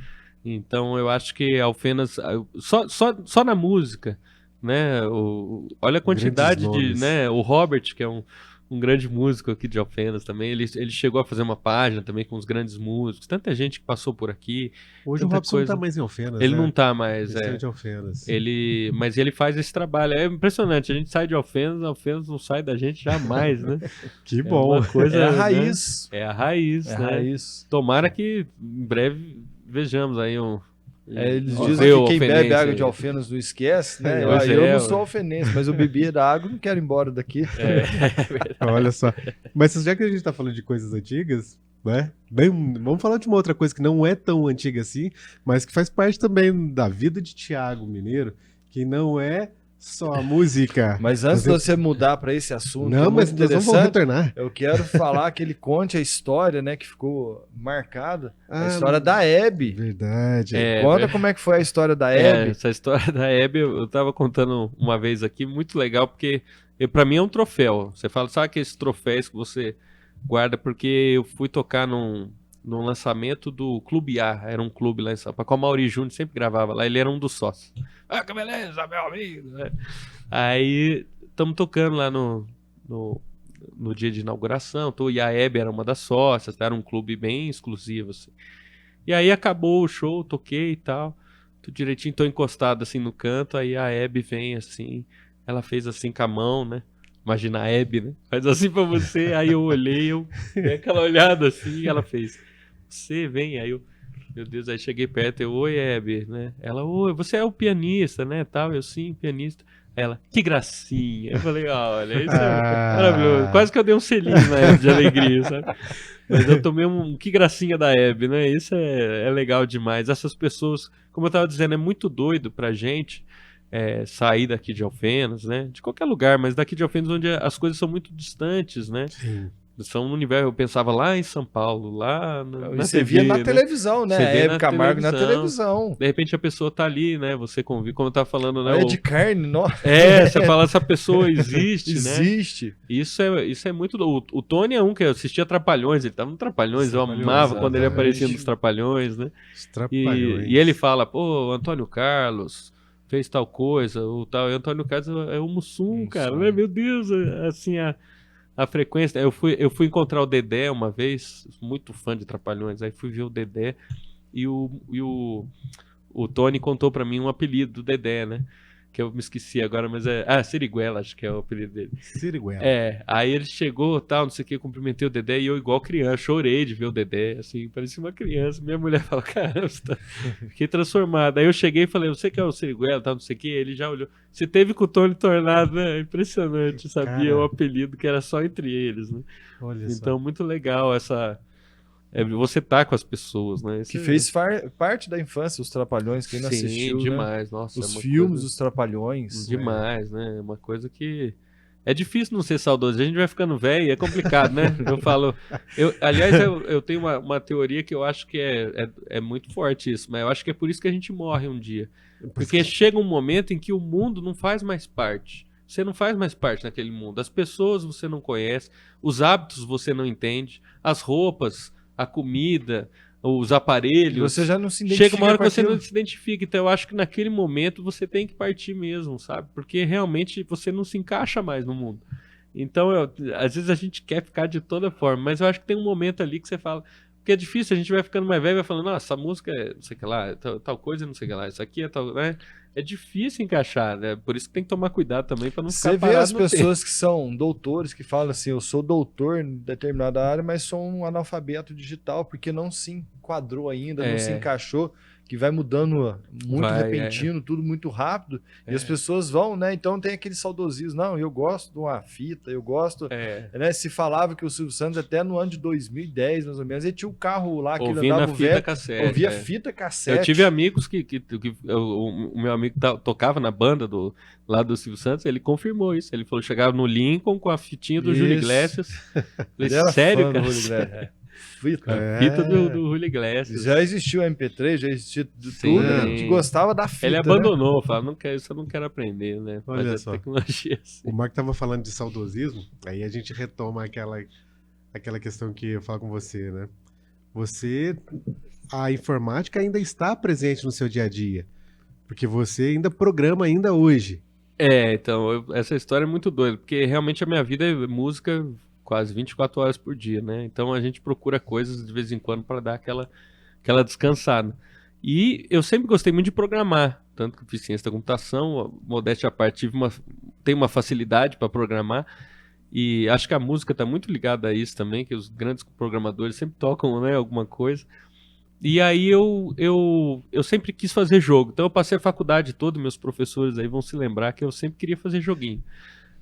Então eu acho que Alfenas, só na música, né? Olha a quantidade Grandes de, nomes. né? O Robert, que é um um grande músico aqui de Alfenas também. Ele chegou a fazer uma página também com os grandes músicos. Tanta gente que passou por aqui. Hoje o tanta Robson coisa. não tá mais em Alfenas, Ele né? não tá mais, Ele saiu de Alfenas. Mas ele faz esse trabalho. É impressionante. A gente sai de Alfenas não sai da gente jamais, né? Que bom. Uma coisa, É a né? raiz. É a raiz, É a né? raiz. Tomara que em breve vejamos aí Eles um dizem que quem bebe alfenense água aí. de Alfenas não esquece, né? Pois Eu é, não sou alfenense, mas eu bebi da água e não quero ir embora daqui. Olha só. Mas já que a gente tá falando de coisas antigas, né? Vamos falar de uma outra coisa que não é tão antiga assim, mas que faz parte também da vida de Thiago Mineiro, que não é só a música. Mas antes de você mudar para esse assunto, Não, que é mas muito nós vamos interessante, retornar. eu quero falar que ele conte a história, né, que ficou marcada, a Ah, história da Hebe. Verdade. Conta como é que foi a história da Hebe. Essa história da Hebe eu tava contando uma vez aqui, muito legal, porque pra mim é um troféu. Você fala, sabe aqueles troféus que você guarda? Porque eu fui tocar num lançamento do Clube A, era um clube lá em São Paulo, com o Mauri Júnior, sempre gravava lá, ele era um dos sócios. Ah, que beleza, meu amigo! Aí, estamos tocando lá no dia de inauguração, e a Hebe era uma das sócias, era um clube bem exclusivo, assim. E aí acabou o show, toquei e tal, tudo direitinho, tô encostado assim no canto, aí a Hebe vem assim, ela fez assim com a mão, né? Imagina a Hebe, né? Faz assim pra você, aí eu olhei, eu dei aquela olhada assim, e ela fez, você vem, aí eu, meu Deus, aí cheguei perto, eu, oi Hebe, né? Ela, oi, você é o pianista, né? Tal, eu, sim, pianista. Ela, que gracinha. Eu falei, olha, isso é maravilhoso. Quase que eu dei um selinho na Hebe de alegria, sabe? Mas eu tomei que gracinha da Hebe, né? Isso é legal demais. Essas pessoas, como eu tava dizendo, é muito doido pra gente sair daqui de Alfenas, né? De qualquer lugar, mas daqui de Alfenas onde as coisas são muito distantes, né? Sim. São no universo, eu pensava lá em São Paulo, lá na Você TV, via na né? televisão, né? Você A vê Hebe na Camargo na televisão. televisão. De repente a pessoa tá ali, né? Você convive, como eu tava falando, né? É de carne, nossa. Você fala, essa pessoa existe, né? Existe. Isso é muito. O Tony é um que eu assistia Trapalhões, ele tava no Trapalhões, eu Trapalhões, amava quando ele exatamente. aparecia nos Trapalhões, né? Os Trapalhões. E ele fala, pô, Antônio Carlos fez tal coisa, ou tal. E Antônio Carlos é o Mussum, cara, né? Meu Deus, assim, a frequência. Eu fui encontrar o Dedé uma vez, muito fã de Trapalhões, aí fui ver o Dedé e o Tony contou pra mim um apelido do Dedé, né? Que eu me esqueci agora, mas Siriguela, acho que é o apelido dele. Siriguela. Aí ele chegou, tal, não sei o que, cumprimentei o Dedé e eu igual criança, chorei de ver o Dedé, assim, parecia uma criança. Minha mulher fala, caramba, fiquei transformado. Aí eu cheguei e falei, você que é o Siriguela, tal, não sei o que, ele já olhou. Você teve com o Tony Tornado, né? Impressionante, sabia Cara. o apelido que era só entre eles, né? Olha Então, muito legal essa... você tá com as pessoas, né? Que fez parte da infância, os Trapalhões, quem não Sim, assistiu, né? demais, nossa. Os é uma filmes coisa dos Trapalhões. demais, né? É uma coisa que... É difícil não ser saudoso. A gente vai ficando velho e é complicado, né? Eu falo... aliás, eu tenho uma teoria que eu acho que é muito forte isso, mas eu acho que é por isso que a gente morre um dia. Porque chega um momento em que o mundo não faz mais parte. Você não faz mais parte daquele mundo. As pessoas você não conhece, os hábitos você não entende, as roupas, a comida, os aparelhos. Você já não se identifica Chega uma hora com que você aquilo. não se identifica. Então eu acho que naquele momento você tem que partir mesmo, sabe? Porque realmente você não se encaixa mais no mundo. Então, às vezes a gente quer ficar de toda forma, mas eu acho que tem um momento ali que você fala... Porque é difícil, a gente vai ficando mais velho e vai falando, nossa, essa música é não sei o que lá, tal coisa não sei o que lá, isso aqui é tal, né? É difícil encaixar, né? Por isso que tem que tomar cuidado também para não ficar Você vê parado as no pessoas que são doutores que falam assim, eu sou doutor em determinada área, mas sou um analfabeto digital, porque não se enquadrou ainda, não se encaixou, que vai mudando muito repentino, tudo muito rápido, e as pessoas vão, né? Então tem aquele saudosismo, não, eu gosto de uma fita, eu gosto, né? Se falava que o Silvio Santos até no ano de 2010, mais ou menos, ele tinha um carro lá que ele ouvindo andava a fita velho, cassete. ouvia fita cassete. Eu tive amigos que o meu amigo tocava na banda lá do Silvio Santos, ele confirmou isso. Ele falou, chegava no Lincoln com a fitinha do Júlio Iglesias. Ele era sério, fã cara? do Julio Iglesias. Fita do Júlio Iglesias. Já existiu MP3, já existiu Sim. tudo, a gente gostava da fita. Ele né? abandonou, falou, isso eu não quero aprender, né? Olha Fazer só. tecnologia assim. O Marco tava falando de saudosismo, aí a gente retoma aquela questão que eu falo com você, né? A informática ainda está presente no seu dia a dia, porque você ainda programa ainda hoje. Então, essa história é muito doida, porque realmente a minha vida é música quase 24 horas por dia, né? Então a gente procura coisas de vez em quando para dar aquela descansada. E eu sempre gostei muito de programar, tanto que fiz ciência da computação, modéstia à parte, tenho uma facilidade para programar, e acho que a música está muito ligada a isso também, que os grandes programadores sempre tocam, né, alguma coisa. E aí eu sempre quis fazer jogo. Então eu passei a faculdade toda, meus professores aí vão se lembrar que eu sempre queria fazer joguinho.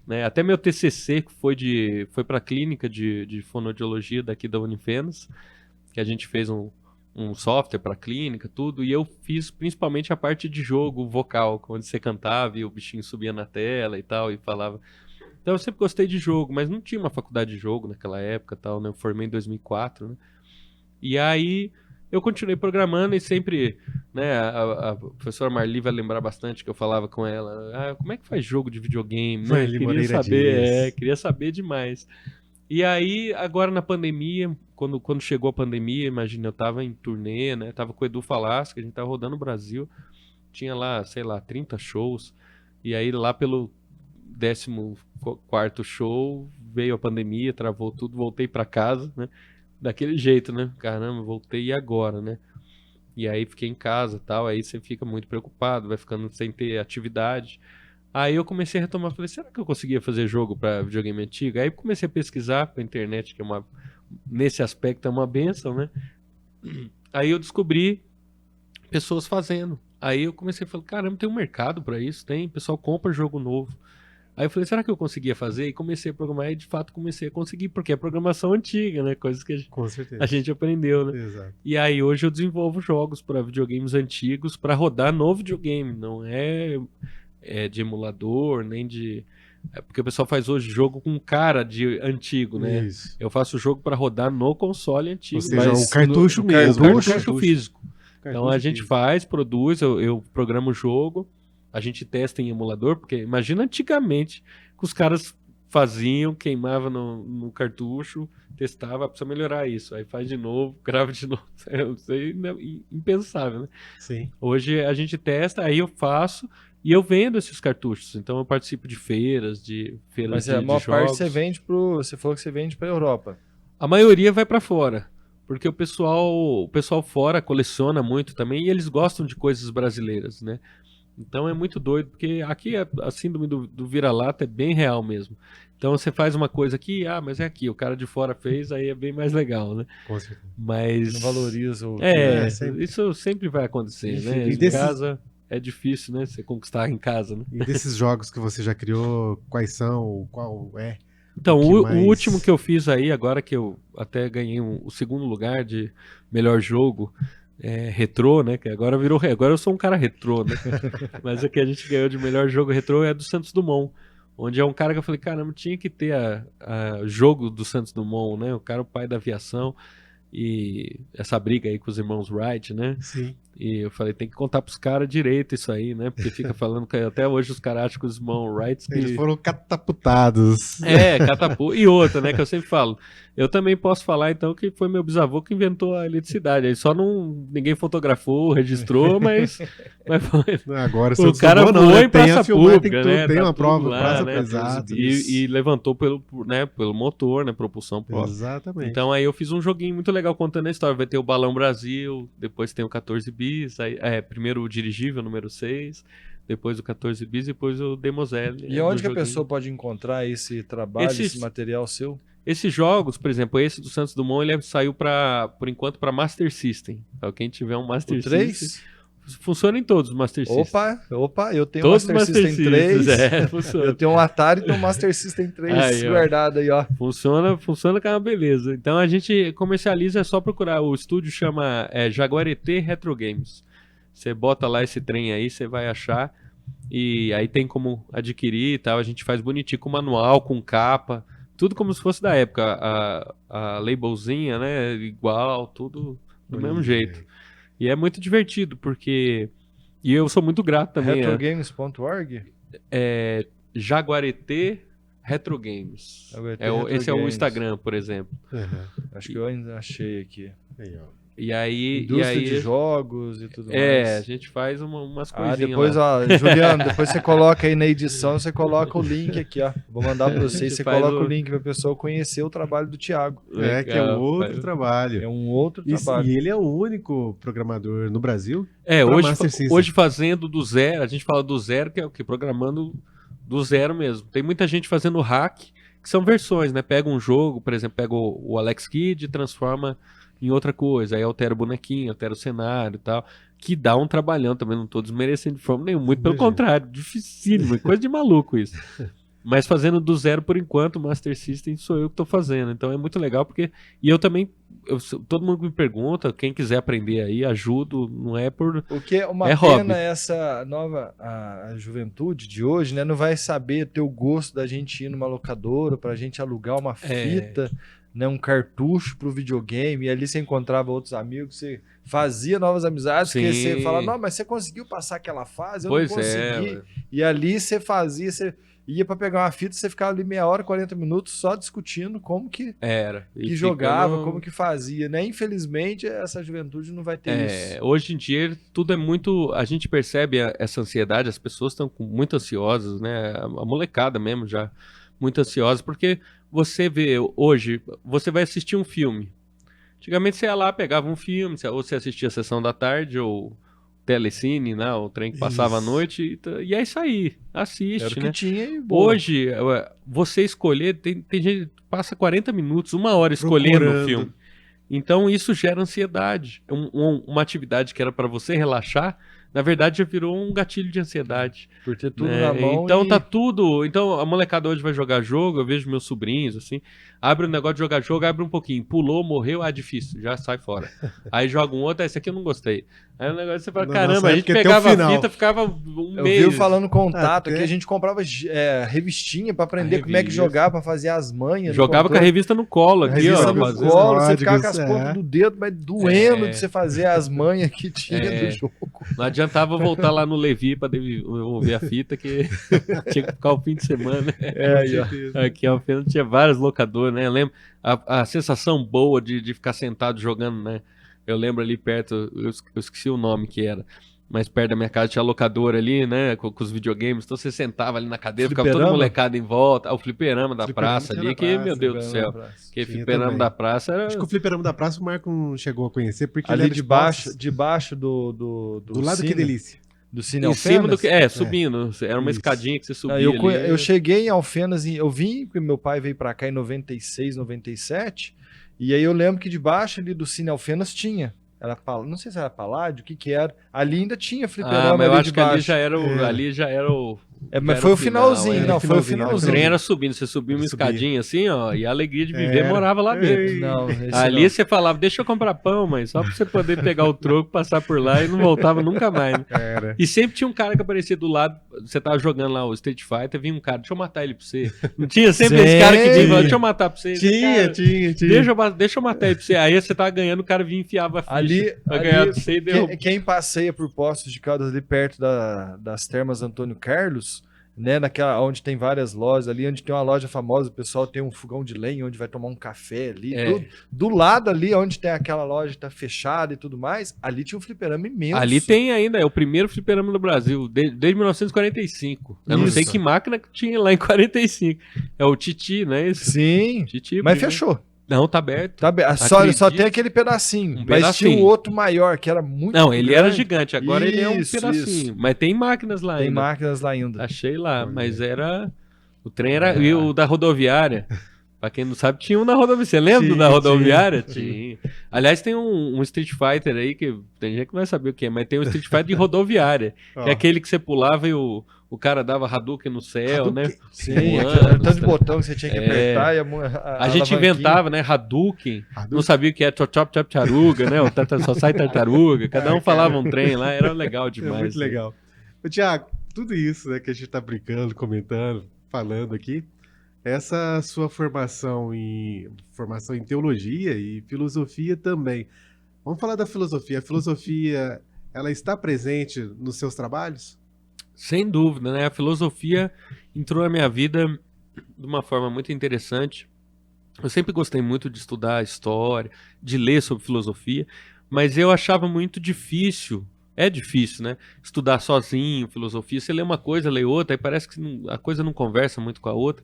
Né? Até meu TCC foi para a clínica de fonoaudiologia daqui da Unifenas, que a gente fez um software para clínica, tudo, e eu fiz principalmente a parte de jogo vocal, onde você cantava e o bichinho subia na tela e tal, e falava. Então eu sempre gostei de jogo, mas não tinha uma faculdade de jogo naquela época, tal, né? Eu formei em 2004, né? E aí eu continuei programando e sempre, né, a professora Marli vai lembrar bastante que eu falava com ela, como é que faz jogo de videogame, né? Marli Queria Moreira saber, Dias. queria saber demais. E aí, agora na pandemia, quando chegou a pandemia, imagina, eu tava em turnê, né, tava com o Edu Falaschi, a gente tava rodando o Brasil, tinha lá, sei lá, 30 shows, e aí lá pelo 14º show, veio a pandemia, travou tudo, voltei pra casa, né? Daquele jeito, né? Caramba, voltei e agora, né? E aí fiquei em casa e tal, aí você fica muito preocupado, vai ficando sem ter atividade. Aí eu comecei a retomar, falei, será que eu conseguia fazer jogo pra videogame antigo? Aí comecei a pesquisar pra internet, que nesse aspecto é uma benção, né? Aí eu descobri pessoas fazendo. Aí eu comecei a falar, caramba, tem um mercado pra isso, tem, o pessoal compra jogo novo. Aí eu falei, será que eu conseguia fazer? E comecei a programar e de fato comecei a conseguir, porque é programação antiga, né? Coisas que Com a certeza. gente aprendeu, né? Exato. E aí hoje eu desenvolvo jogos para videogames antigos para rodar no videogame, não é de emulador, nem de... É porque o pessoal faz hoje jogo com cara de antigo, né? Isso. Eu faço jogo para rodar no console antigo. Ou seja, Mas o cartucho no mesmo. Cartucho físico. Então Cartucho a gente físico. faz, produz, eu programo o jogo, a gente testa em emulador, porque imagina antigamente que os caras faziam, queimava no cartucho, testava, precisa melhorar isso, aí faz de novo, grava de novo. Isso aí é impensável, né? Sim. Hoje a gente testa, aí eu faço e eu vendo esses cartuchos. Então eu participo de feiras Mas de a maior parte jogos. você vende você falou que você vende pra Europa. A maioria vai pra fora, porque o pessoal fora coleciona muito também e eles gostam de coisas brasileiras, né? Então é muito doido, porque aqui a síndrome do vira-lata é bem real mesmo. Então você faz uma coisa aqui, mas é aqui, o cara de fora fez, aí é bem mais legal, né? Com certeza. Mas Não valoriza o sempre. isso sempre vai acontecer, Enfim, né? e Em casa é difícil, né? Você conquistar em casa, né? E desses jogos que você já criou, quais são? Qual é? Então, que o mais- último que eu fiz aí, agora que eu até ganhei o segundo lugar de melhor jogo retrô, né? Que agora agora eu sou um cara retrô, né? Mas o que a gente ganhou de melhor jogo retrô é do Santos Dumont, onde é um cara que eu falei, caramba, tinha que ter a jogo do Santos Dumont, né? O cara é o pai da aviação e essa briga aí com os irmãos Wright, né? Sim. E eu falei, tem que contar pros caras direito isso aí, né? Porque fica falando que até hoje os caras acham que os irmãos Wright Eles foram catapultados. catapulta. E outra, né, que eu sempre falo. Eu também posso falar, então, que foi meu bisavô que inventou a eletricidade. Aí só ninguém fotografou, registrou, mas foi. Agora, O cara não, voou né? em Tem praça a filmagem, pública, tem, né? tem Tá uma tudo prova, lá, praça né? exato. E levantou pelo motor, né? Propulsão própria. Exatamente. Então aí eu fiz um joguinho muito legal contando a história. Vai ter o Balão Brasil, depois tem o 14 bis, aí, primeiro o dirigível número 6, depois o 14 bis, depois o Demoselle. E onde que a pessoa pode encontrar esse trabalho, esse material seu? Esses jogos, por exemplo, esse do Santos Dumont, ele saiu por enquanto para Master System. Então, quem tiver um Master O System, 3? funciona em todos os Master System. Opa, eu tenho um Todos Master System 3. funciona. Eu tenho um Atari e tenho um Master System 3 Aí, ó. guardado aí, ó. Funciona com uma beleza. Então a gente comercializa, é só procurar. O estúdio chama Jaguareté Retro Games. Você bota lá esse trem aí, você vai achar. E aí tem como adquirir e tal. A gente faz bonitinho com manual, com capa. Tudo como se fosse da época. A labelzinha, né? Igual, tudo do mesmo jeito. E é muito divertido, porque... E eu sou muito grato também. Retrogames.org? Jaguareté Retro Games. Jaguareté Esse é o Retro Instagram, por exemplo. Uhum. Acho que eu ainda achei aqui. Aí, ó. Indústria de jogos e tudo a mais. gente faz umas coisinhas Depois, lá. ó, Juliano, depois você coloca aí na edição, você coloca o link aqui, ó. Vou mandar pra você e você faz coloca o link pra pessoa conhecer o trabalho do Thiago. Que é um outro trabalho. É um outro E trabalho. ele é o único programador no Brasil. Hoje fazendo do zero, a gente fala do zero, que é o que? Programando do zero mesmo. Tem muita gente fazendo hack, que são versões, né? Pega um jogo, por exemplo, pega o Alex Kidd e transforma em outra coisa, aí altera o bonequinho, altera o cenário e tal, que dá um trabalhão também, não tô desmerecendo de forma nenhuma, muito pelo contrário, dificílimo, coisa de maluco isso. Mas fazendo do zero por enquanto, o Master System sou eu que tô fazendo, então é muito legal porque, e eu também, todo mundo me pergunta, quem quiser aprender aí, ajudo, não é por... O que é uma é pena hobby. essa nova, a juventude de hoje, né, não vai saber ter o gosto da gente ir numa locadora, pra gente alugar uma fita, né, um cartucho pro videogame, e ali você encontrava outros amigos, você fazia novas amizades, porque você fala, não, mas você conseguiu passar aquela fase? Eu não consegui. E ali você fazia, você ia pra pegar uma fita, você ficava ali meia hora, 40 minutos só discutindo como que jogava, como que fazia, né? Infelizmente, essa juventude não vai ter isso. Hoje em dia, tudo é muito... A gente percebe essa ansiedade, as pessoas estão muito ansiosas, né? A molecada mesmo já muito ansiosa, porque você vê hoje, você vai assistir um filme. Antigamente você ia lá, pegava um filme, ou você assistia a Sessão da Tarde, ou Telecine, né? O trem que passava à noite, e é isso aí, assiste, era o que né? tinha e boa. Hoje, você escolher, tem gente que passa 40 minutos, 1 hora escolhendo o filme. Então isso gera ansiedade. Uma atividade que era para você relaxar, na verdade já virou um gatilho de ansiedade. Por ter tudo na mão. Então tá tudo. Então a molecada hoje vai jogar jogo, eu vejo meus sobrinhos assim, abre um negócio de jogar jogo, abre um pouquinho, pulou, morreu, difícil, já sai fora. Aí joga um outro, esse aqui eu não gostei. Aí o negócio você fala, caramba, a gente pegava a fita, ficava um mês. Eu vi falando contato aqui, a gente comprava revistinha pra aprender como é que jogava, pra fazer as manhas. Jogava com a revista no colo aqui, ó. No colo, você ficava com as pontas do dedo, mas doendo de você fazer as manhas que tinha do jogo. Não adiantava voltar lá no Levi pra devolver a fita, que tinha que ficar o fim de semana. Aqui em Alfenas tinha várias locadoras, né? Eu lembro a sensação boa de ficar sentado jogando, né? Eu lembro ali perto, eu esqueci o nome que era, mas perto da minha casa tinha locadora ali, né, com os videogames, então você sentava ali na cadeira, ficava todo molecada em volta, o fliperama da praça ali, que, meu Deus do céu, que fliperama da praça era... Acho que o fliperama da praça o Marco não chegou a conhecer, porque ali debaixo do lado Cine, que delícia. Do Cine em Alfenas? cima do que subindo, era uma escadinha que você subia ali. Eu cheguei em Alfenas, eu vim, porque meu pai veio pra cá em 96, 97, e aí eu lembro que debaixo ali do Cine Alfenas tinha. Não sei se era Paládio, o que era. Ali ainda tinha fliperama. Mas eu acho que ali já era o... mas foi o finalzinho, foi o finalzinho. O trem era subindo, você subia uma escadinha assim, ó, e a alegria de viver morava lá dentro. Ali você falava, deixa eu comprar pão, mas só pra você poder pegar o troco, passar por lá e não voltava nunca mais. Né? E sempre tinha um cara que aparecia do lado, você tava jogando lá o Street Fighter, vinha um cara, deixa eu matar ele pra você. Não tinha sempre esse cara que vinha, deixa eu matar pra você. Tinha. Deixa eu matar ele pra você. Aí você tava ganhando, o cara vinha e enfiava a ficha pra ganhar pra você e deu... Quem passeia por Poços de Caldas ali perto das Termas Antônio Carlos, né, onde tem várias lojas ali, onde tem uma loja famosa, o pessoal tem um fogão de lenha, onde vai tomar um café ali, tudo. Do lado ali, onde tem aquela loja que tá fechada e tudo mais, ali tinha um fliperama imenso. Ali tem ainda, é o primeiro fliperama do Brasil, desde 1945. Eu não sei que máquina que tinha lá em 45. É o Titi, né? Sim, Titi, mas fechou. Não, tá aberto. Tá aberto. Só tem aquele pedacinho. Mas tinha o outro maior, que era muito grande. Ele era gigante, agora ele é um pedacinho. Mas tem máquinas lá ainda. Tem máquinas lá ainda. Achei lá, mas era... O trem era... E o da rodoviária. Pra quem não sabe, tinha um na rodoviária. Você lembra da rodoviária? Tinha. Aliás, tem um Street Fighter aí, que tem gente que não vai saber o que é, mas tem um Street Fighter de rodoviária. Que é aquele que você pulava e o cara dava Hadouken no céu, né? Sim, era tanto de botão que você tinha que apertar. A gente inventava, né? Hadouken. Não sabia o que é chop taruga, né? Só sai tartaruga. Cada um falava um trem lá, era legal demais. Muito legal. Ô, Thiago, tudo isso, né, que a gente tá brincando, comentando, falando aqui, essa sua formação em teologia e filosofia também. Vamos falar da filosofia. A filosofia, ela está presente nos seus trabalhos? Sem dúvida, né? A filosofia entrou na minha vida de uma forma muito interessante. Eu sempre gostei muito de estudar história, de ler sobre filosofia, mas eu achava muito difícil. É difícil, né? Estudar sozinho, filosofia. Você lê uma coisa, lê outra, aí parece que a coisa não conversa muito com a outra.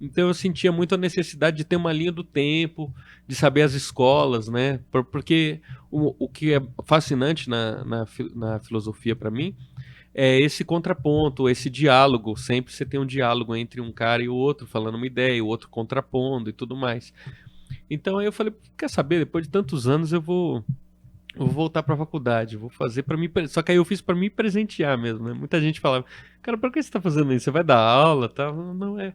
Então eu sentia muito a necessidade de ter uma linha do tempo, de saber as escolas, né? Porque o que é fascinante na filosofia para mim é esse contraponto, esse diálogo. Sempre você tem um diálogo entre um cara e o outro, falando uma ideia, o outro contrapondo e tudo mais. Então aí eu falei, quer saber, depois de tantos anos eu vou voltar para a faculdade, vou fazer para mim, só que aí eu fiz para me presentear mesmo, né? Muita gente falava, cara, por que você tá fazendo isso? Você vai dar aula, tá? Não é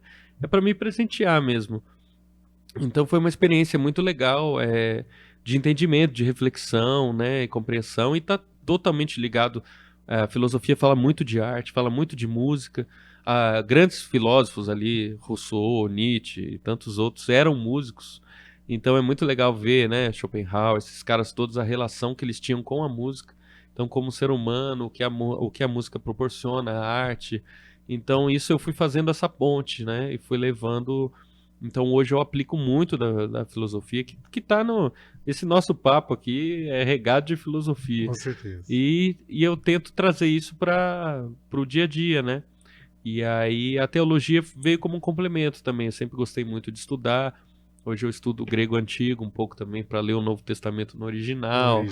para me presentear mesmo. Então foi uma experiência muito legal, de entendimento, de reflexão, né, e compreensão, e tá totalmente ligado. A filosofia fala muito de arte, fala muito de música. Grandes filósofos ali, Rousseau, Nietzsche e tantos outros, eram músicos. Então é muito legal ver, né, Schopenhauer, esses caras todos, a relação que eles tinham com a música. Então, como ser humano, o que a música proporciona, a arte. Então, isso eu fui fazendo essa ponte, né, e fui levando. Então, hoje eu aplico muito da filosofia, que tá no. Esse nosso papo aqui é regado de filosofia. Com certeza. E eu tento trazer isso para o dia a dia, né? E aí a teologia veio como um complemento também. Eu sempre gostei muito de estudar. Hoje eu estudo o grego antigo um pouco também para ler o Novo Testamento no original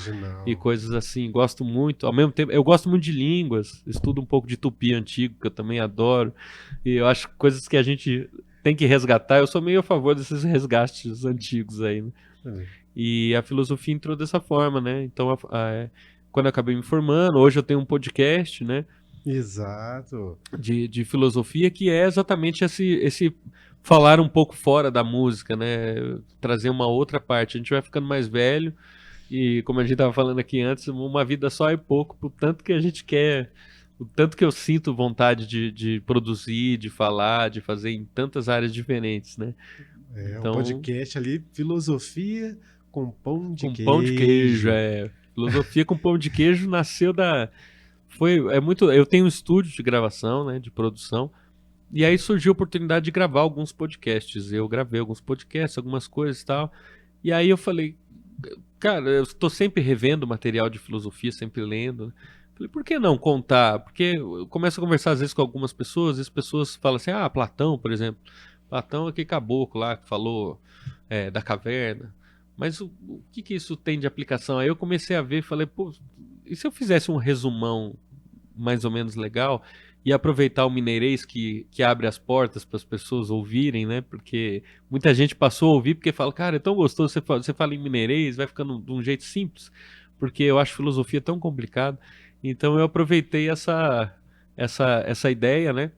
e coisas assim. Gosto muito. Ao mesmo tempo, eu gosto muito de línguas. Estudo um pouco de tupi antigo, que eu também adoro. E eu acho coisas que a gente tem que resgatar. Eu sou meio a favor desses resgates antigos aí, né? E a filosofia entrou dessa forma, né? Então, quando eu acabei me formando, hoje eu tenho um podcast, né? Exato. De filosofia, que é exatamente esse falar um pouco fora da música, né? Trazer uma outra parte. A gente vai ficando mais velho e, como a gente estava falando aqui antes, uma vida só é pouco, por tanto que a gente quer, o tanto que eu sinto vontade de produzir, de falar, de fazer em tantas áreas diferentes, né? Um podcast ali, filosofia com pão de queijo. Pão de queijo, Filosofia com pão de queijo nasceu eu tenho um estúdio de gravação, né, de produção, e aí surgiu a oportunidade de gravar alguns podcasts. Eu gravei alguns podcasts, algumas coisas e tal, e aí eu falei, cara, eu estou sempre revendo material de filosofia, sempre lendo, né? Falei, por que não contar? Porque eu começo a conversar às vezes com algumas pessoas, e as pessoas falam assim, Platão, por exemplo. Platão é aquele caboclo lá que falou da caverna. Mas o que isso tem de aplicação? Aí eu comecei a ver e falei, pô, e se eu fizesse um resumão mais ou menos legal e aproveitar o mineirês que abre as portas para as pessoas ouvirem, né? Porque muita gente passou a ouvir porque fala, cara, é tão gostoso, você fala em mineirês, vai ficando de um jeito simples, porque eu acho filosofia tão complicado. Então eu aproveitei essa ideia, né?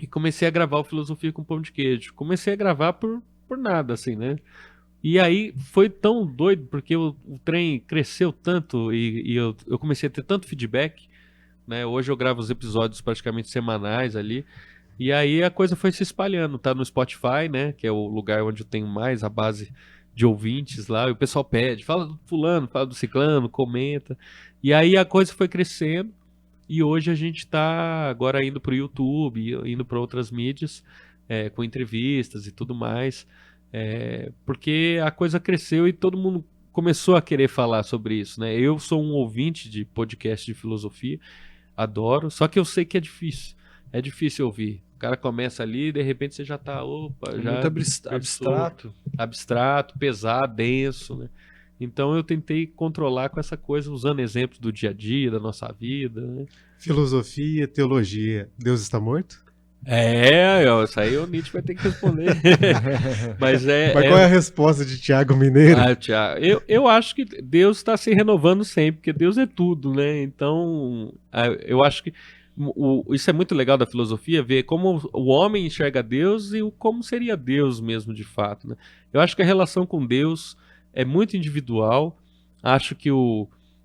E comecei a gravar o Filosofia com Pão de Queijo. Comecei a gravar por nada, assim, né? E aí foi tão doido, porque o trem cresceu tanto e eu comecei a ter tanto feedback, né? Hoje eu gravo os episódios praticamente semanais ali. E aí a coisa foi se espalhando. Tá no Spotify, né? Que é o lugar onde eu tenho mais a base de ouvintes lá. E o pessoal pede, fala do fulano, fala do ciclano, comenta. E aí a coisa foi crescendo. E hoje a gente está agora indo para o YouTube, indo para outras mídias, com entrevistas e tudo mais, porque a coisa cresceu e todo mundo começou a querer falar sobre isso, né? Eu sou um ouvinte de podcast de filosofia, adoro, só que eu sei que é difícil ouvir. O cara começa ali e de repente você já está, muito abstrato, pesado, denso, né? Então eu tentei controlar com essa coisa, usando exemplos do dia a dia, da nossa vida, né? Filosofia, teologia. Deus está morto? Isso aí o Nietzsche vai ter que responder. Mas qual é a resposta de Tiago Mineiro? Tiago, eu acho que Deus está se renovando sempre, porque Deus é tudo, né? Então, eu acho que isso é muito legal da filosofia, ver como o homem enxerga Deus e como seria Deus mesmo de fato, né? Eu acho que a relação com Deus é muito individual. Acho que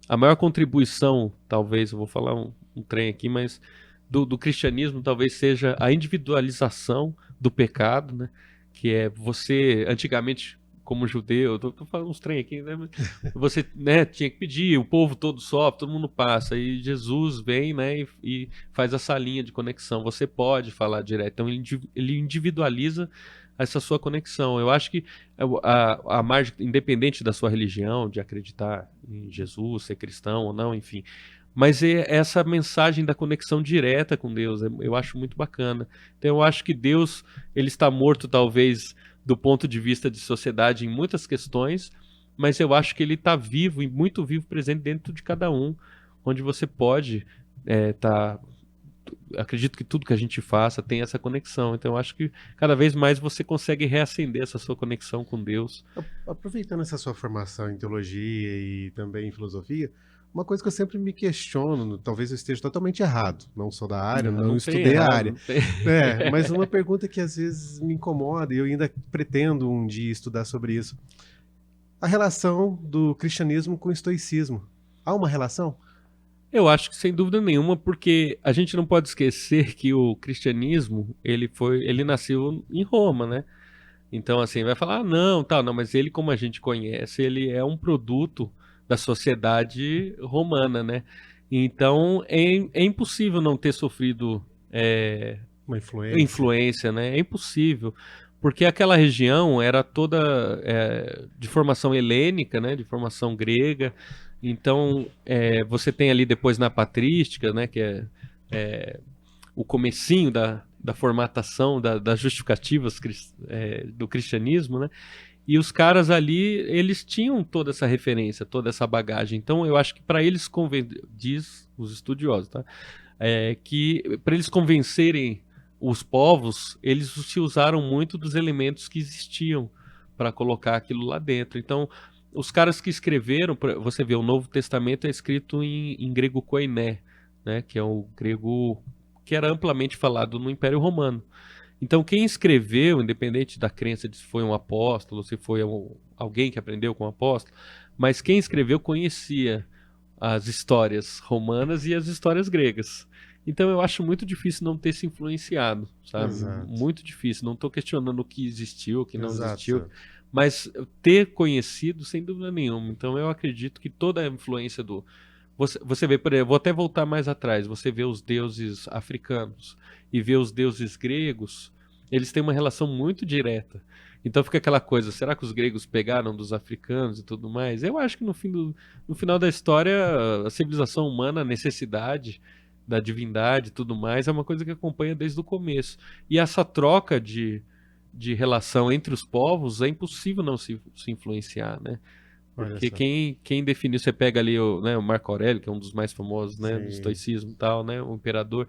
a maior contribuição, talvez, eu vou falar um trem aqui, mas do cristianismo talvez seja a individualização do pecado, né? Que é você, antigamente, como judeu, tô falando uns trem aqui, né? Você, né, tinha que pedir, o povo todo sofre, todo mundo passa, e Jesus vem, né, e faz essa linha de conexão. Você pode falar direto, então ele individualiza essa sua conexão. Eu acho que a margem, independente da sua religião, de acreditar em Jesus, ser cristão ou não, enfim, mas é essa mensagem da conexão direta com Deus, eu acho muito bacana. Então eu acho que Deus, ele está morto talvez do ponto de vista de sociedade em muitas questões, mas eu acho que ele está vivo e muito vivo, presente dentro de cada um, onde você pode acredito que tudo que a gente faça tem essa conexão. Então eu acho que cada vez mais você consegue reacender essa sua conexão com Deus. Aproveitando essa sua formação em teologia e também em filosofia, uma coisa que eu sempre me questiono, talvez eu esteja totalmente errado, não sou da área, não estudei a área, mas uma pergunta que às vezes me incomoda e eu ainda pretendo um dia estudar sobre isso. A relação do cristianismo com o estoicismo. Há uma relação? Eu acho que sem dúvida nenhuma, porque a gente não pode esquecer que o cristianismo, ele nasceu em Roma, né? Então, assim, vai falar, não, mas ele, como a gente conhece, ele é um produto da sociedade romana, né? Então, é impossível não ter sofrido uma influência, né? É impossível, porque aquela região era toda de formação helênica, né? De formação grega. Então, você tem ali depois na patrística, né? Que é o comecinho da formatação das justificativas do cristianismo, né? E os caras ali, eles tinham toda essa referência, toda essa bagagem. Então, eu acho que para eles diz os estudiosos, tá? Que para eles convencerem os povos, eles se usaram muito dos elementos que existiam para colocar aquilo lá dentro. Então, os caras que escreveram, você vê, o Novo Testamento é escrito em grego koiné, né? Que é o grego que era amplamente falado no Império Romano. Então, quem escreveu, independente da crença de se foi um apóstolo, se foi alguém que aprendeu com o apóstolo, mas quem escreveu conhecia as histórias romanas e as histórias gregas. Então, eu acho muito difícil não ter se influenciado, sabe? Exato. Muito difícil. Não estou questionando o que existiu, o que não Exato. existiu, mas ter conhecido, sem dúvida nenhuma. Então, eu acredito que toda a influência do... Você vê, por exemplo, vou até voltar mais atrás, você vê os deuses africanos e vê os deuses gregos, eles têm uma relação muito direta. Então fica aquela coisa, será que os gregos pegaram dos africanos e tudo mais? Eu acho que no final da história, a civilização humana, a necessidade da divindade e tudo mais, é uma coisa que acompanha desde o começo. E essa troca de relação entre os povos, é impossível não se influenciar, né? Porque quem definiu, você pega ali o Marco Aurélio, que é um dos mais famosos, né, do estoicismo e tal, né, o imperador,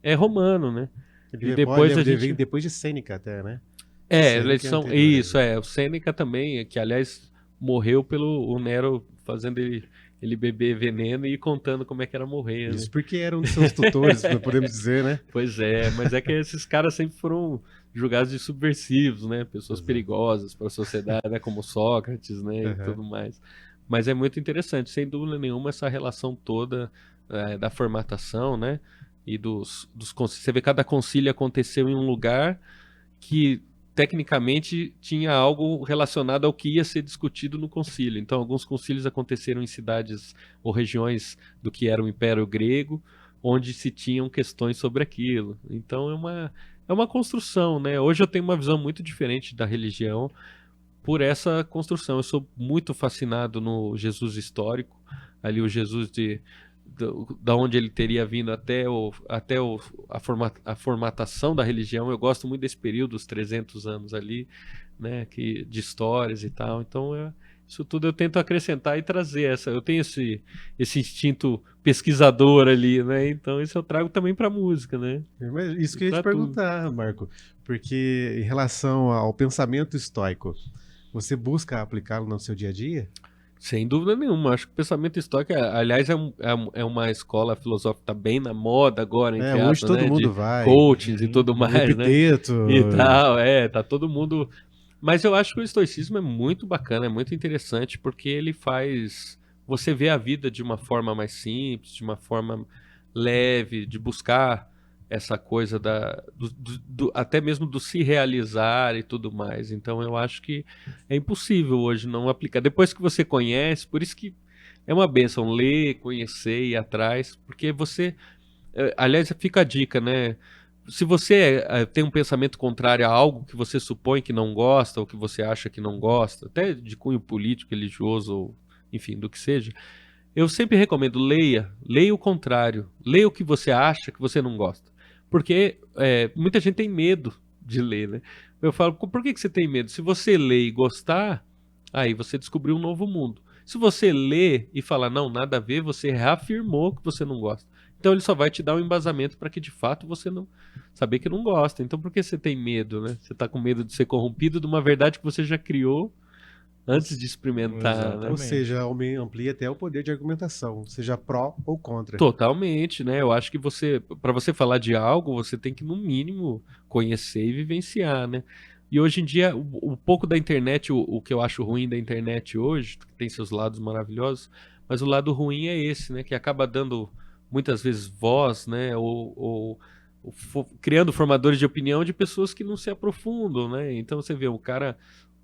é romano, né? E depois depois de Sêneca até, né? Eles são isso, o Sêneca também, que aliás morreu pelo o Nero fazendo ele beber veneno e contando como é que era morrer. Isso né? porque era um de seus tutores, podemos dizer, né? Pois é, mas é que esses caras sempre foram julgados de subversivos, né? Pessoas perigosas para a sociedade, né? Como Sócrates, né? E tudo mais. Mas é muito interessante, sem dúvida nenhuma, essa relação toda da formatação, né? E dos você vê, cada concílio aconteceu em um lugar que tecnicamente tinha algo relacionado ao que ia ser discutido no concílio. Então, alguns concílios aconteceram em cidades ou regiões do que era o Império Grego, onde se tinham questões sobre aquilo. Então, é uma construção, né? Hoje eu tenho uma visão muito diferente da religião por essa construção. Eu sou muito fascinado no Jesus histórico, ali o Jesus da onde ele teria vindo até a formatação da religião. Eu gosto muito desse período, os 300 anos ali, né, de histórias e tal. Então, isso tudo eu tento acrescentar e trazer eu tenho esse instinto pesquisador ali, né? Então, isso eu trago também para música, né? Mas isso que eu ia te perguntar, Marco, porque em relação ao pensamento estoico, você busca aplicá-lo no seu dia a dia? Sem dúvida nenhuma. Acho que o pensamento estoico, aliás, é uma escola filosófica que está bem na moda agora, entre hoje todo né, mundo de vai. coachings e tudo mais, Epiteto. Né? E tal, tá todo mundo... Mas eu acho que o estoicismo é muito bacana, é muito interessante, porque ele faz você ver a vida de uma forma mais simples, de uma forma leve, de buscar essa coisa até mesmo do se realizar e tudo mais. Então eu acho que é impossível hoje não aplicar. Depois que você conhece, por isso que é uma bênção ler, conhecer, ir atrás, porque você... Aliás, fica a dica, né? Se você tem um pensamento contrário a algo que você supõe que não gosta, ou que você acha que não gosta, até de cunho político, religioso, ou, enfim, do que seja, eu sempre recomendo, leia o contrário, leia o que você acha que você não gosta. Porque muita gente tem medo de ler, né? Eu falo, por que você tem medo? Se você ler e gostar, aí você descobriu um novo mundo. Se você ler e falar, não, nada a ver, você reafirmou que você não gosta. Então ele só vai te dar um embasamento para que de fato você não saber que não gosta. Então por que você tem medo, né? Você está com medo de ser corrompido de uma verdade que você já criou antes de experimentar, né? Ou seja, amplia até o poder de argumentação, seja pró ou contra. Totalmente, né? Eu acho que para você falar de algo, você tem que no mínimo conhecer e vivenciar, né? E hoje em dia, o pouco da internet, o que eu acho ruim da internet hoje, que tem seus lados maravilhosos, mas o lado ruim é esse, né? Que acaba dando muitas vezes voz, né? Ou criando formadores de opinião de pessoas que não se aprofundam, né? Então você vê o cara,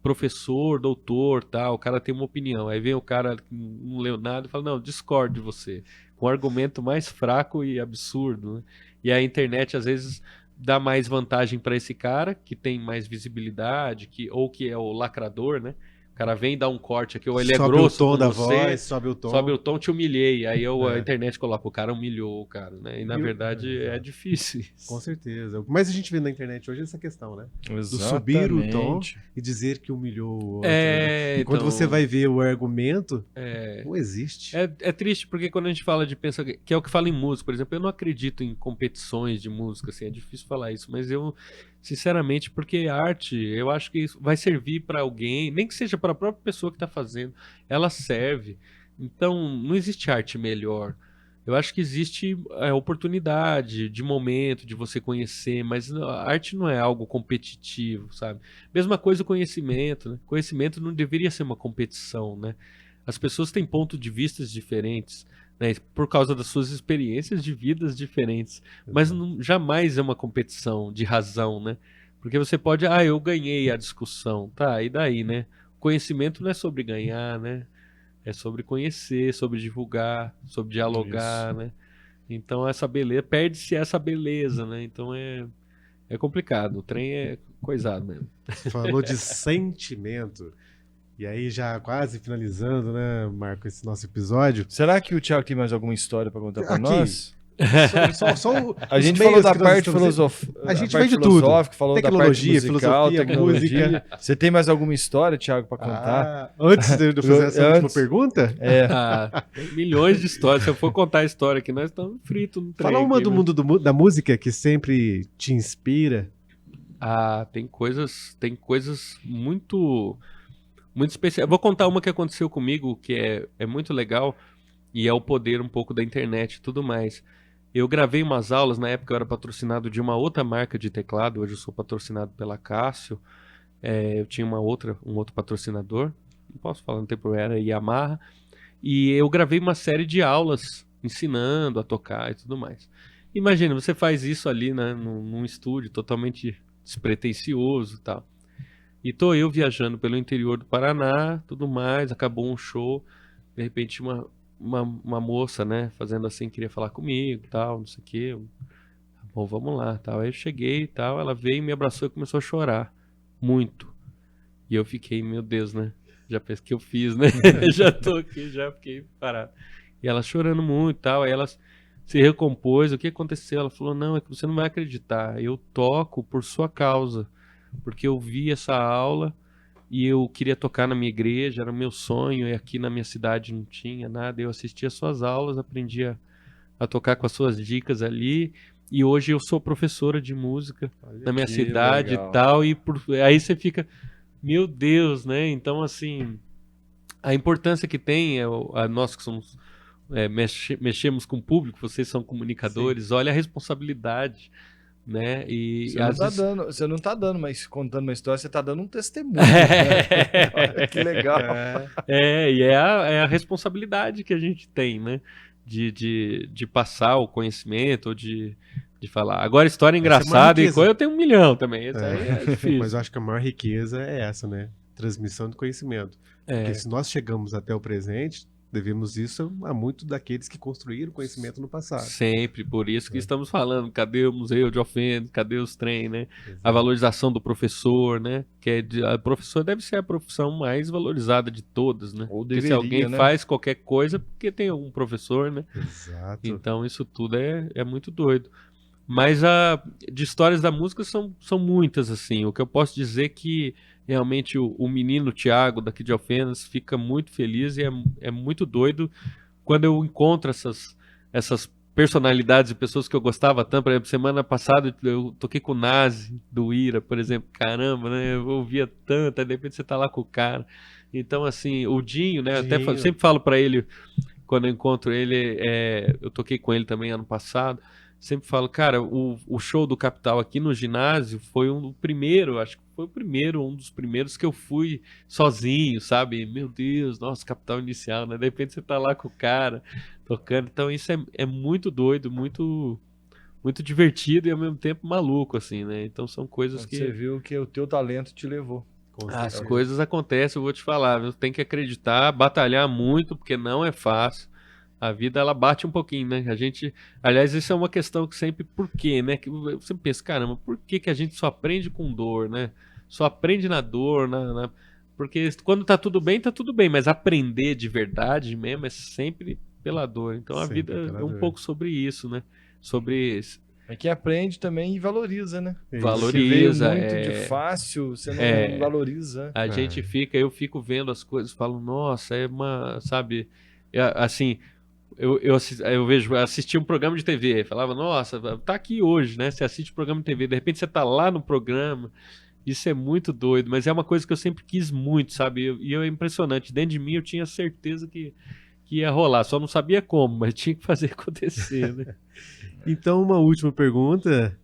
professor, doutor, tal, o cara tem uma opinião, aí vem o cara que não leu nada e fala, não, discordo de você, com um argumento mais fraco e absurdo, né? E a internet às vezes dá mais vantagem para esse cara que tem mais visibilidade, ou que é o lacrador, né? O cara vem dar um corte aqui, ou ele sobe é grosso o tom com da você, voz, sobe o tom. sobe o tom, te humilhei. Aí a internet coloca, o cara humilhou o cara, né? E na verdade é difícil isso. Com certeza. Mas a gente vê na internet hoje essa questão, né? Exatamente. Do subir o tom e dizer que humilhou o outro. É, né? E quando então, você vai ver o argumento, não existe. É triste porque quando a gente fala de pensa que é o que fala em música, por exemplo, eu não acredito em competições de música, assim, é difícil falar isso, mas eu, sinceramente, porque arte, eu acho que isso vai servir para alguém, nem que seja para a própria pessoa que está fazendo, ela serve. Então, não existe arte melhor. Eu acho que existe oportunidade de momento, de você conhecer, mas a arte não é algo competitivo, sabe? Mesma coisa o conhecimento, né? Conhecimento não deveria ser uma competição, né? As pessoas têm pontos de vista diferentes, né? Por causa das suas experiências de vidas diferentes, mas jamais é uma competição de razão, né? Porque você pode, eu ganhei a discussão, tá? E daí, né? Conhecimento não é sobre ganhar, né? É sobre conhecer, sobre divulgar, sobre dialogar, né? Então essa beleza, perde-se essa beleza, né? Então é complicado, o trem é coisado mesmo. Falou de sentimento. E aí já quase finalizando, né, Marco, esse nosso episódio. Será que o Thiago tem mais alguma história para contar para nós? A gente falou da parte filosófica. A gente vem de tudo. Falou Tecnologia, da parte musical, filosofia, tecnologia. Você tem mais alguma história, Thiago, para contar? Antes de eu fazer essa última pergunta? Tem milhões de histórias. Se eu for contar a história aqui, nós estamos fritos no trem. Fala uma aqui, do mundo da música que sempre te inspira. Tem coisas muito especiais. Vou contar uma que aconteceu comigo, que é muito legal, e é o poder um pouco da internet e tudo mais. Eu gravei umas aulas, na época eu era patrocinado de uma outra marca de teclado, hoje eu sou patrocinado pela Cássio. Eu tinha um outro patrocinador, não posso falar, não tem problema, era Yamaha. E eu gravei uma série de aulas ensinando a tocar e tudo mais. Imagina, você faz isso ali, né, num estúdio totalmente despretensioso e tal. E tô eu viajando pelo interior do Paraná, tudo mais, acabou um show, de repente uma moça, né, fazendo assim, queria falar comigo, tal, não sei o quê. Bom, vamos lá, tal. Aí eu cheguei e tal, ela veio, me abraçou e começou a chorar. Muito. E eu fiquei, meu Deus, né? Já pensei que eu fiz, né? Já tô aqui, já fiquei parado. E ela chorando muito e tal, aí ela se recompôs. O que aconteceu? Ela falou, não, é que você não vai acreditar. Eu toco por sua causa. Porque eu vi essa aula e eu queria tocar na minha igreja, era o meu sonho, e aqui na minha cidade não tinha nada. Eu assisti as suas aulas, aprendi a tocar com as suas dicas ali, e hoje eu sou professora de música na minha cidade legal. E tal, aí você fica, meu Deus, né? Então, assim, a importância que tem, nós que somos, mexemos com o público, vocês são comunicadores, sim. Olha a responsabilidade, né? E você não tá dando, mas contando uma história, você tá dando um testemunho. Né? Olha que legal. E é a responsabilidade que a gente tem, né? De passar o conhecimento, ou de de falar. Agora, história Essa é uma engraçada e riqueza. coisa, eu tenho 1 milhão também. Esse aí é difícil. Mas eu acho que a maior riqueza é essa, né? Transmissão de conhecimento. Porque se nós chegamos até o presente, devemos isso a muito daqueles que construíram conhecimento no passado. Sempre, por isso que estamos falando. Cadê o Museu de Alfenas? Cadê os trem, né? Exato. A valorização do professor, né? A professor deve ser a profissão mais valorizada de todas, né? Ou Porque se deveria, alguém né? faz qualquer coisa, porque tem algum professor, né? Exato. Então isso tudo é muito doido. Mas de histórias da música são muitas, assim. O que eu posso dizer é que realmente o menino Thiago, daqui de Alfenas, fica muito feliz e é muito doido quando eu encontro essas personalidades e pessoas que eu gostava tanto. Por exemplo, semana passada eu toquei com o Nazi, do Ira, por exemplo. Caramba, né? Eu ouvia tanto, aí de repente você tá lá com o cara. Então, assim, o Dinho, né? Eu Dinho. sempre falo pra ele, quando eu encontro ele, eu toquei com ele também ano passado. Sempre falo, cara, o show do Capital aqui no ginásio foi um primeiro, acho que foi um dos primeiros que eu fui sozinho, sabe? Meu Deus, nossa, Capital Inicial, né? De repente você tá lá com o cara tocando. Então isso é muito doido, muito, muito divertido e ao mesmo tempo maluco, assim, né? Então são coisas que... Você viu que o teu talento te levou. Com As certeza. coisas acontecem, eu vou te falar, viu? Tem que acreditar, batalhar muito, porque não é fácil. A vida, ela bate um pouquinho, né? Aliás, isso é uma questão que sempre, por quê, né? Que eu sempre penso, caramba, por que a gente só aprende com dor, né? Só aprende na dor, porque quando tá tudo bem, mas aprender de verdade mesmo é sempre pela dor. Então a Sempre vida pela é um dor. pouco sobre isso, né? Sobre É que aprende também e valoriza, né? Isso. Valoriza. Se veio muito de fácil, você não É. valoriza. A gente eu fico vendo as coisas, falo, nossa, sabe, assim, eu vejo, assisti um programa de TV, falava, nossa, tá aqui hoje, né? Você assiste o programa de TV, de repente você tá lá no programa, isso é muito doido, mas é uma coisa que eu sempre quis muito, sabe? E é impressionante, dentro de mim eu tinha certeza que ia rolar, só não sabia como, mas tinha que fazer acontecer, né? Então, uma última pergunta.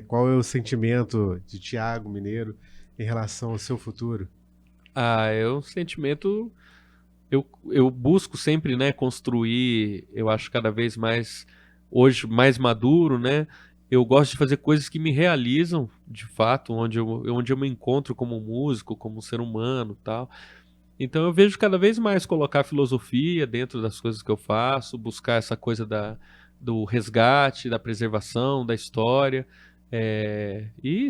Qual é o sentimento de Thiago Mineiro em relação ao seu futuro? É um sentimento. Eu busco sempre, né, construir, eu acho cada vez mais, hoje, mais maduro, né? Eu gosto de fazer coisas que me realizam, de fato, onde eu me encontro como músico, como ser humano e tal. Então eu vejo cada vez mais colocar filosofia dentro das coisas que eu faço, buscar essa coisa do resgate, da preservação, da história. E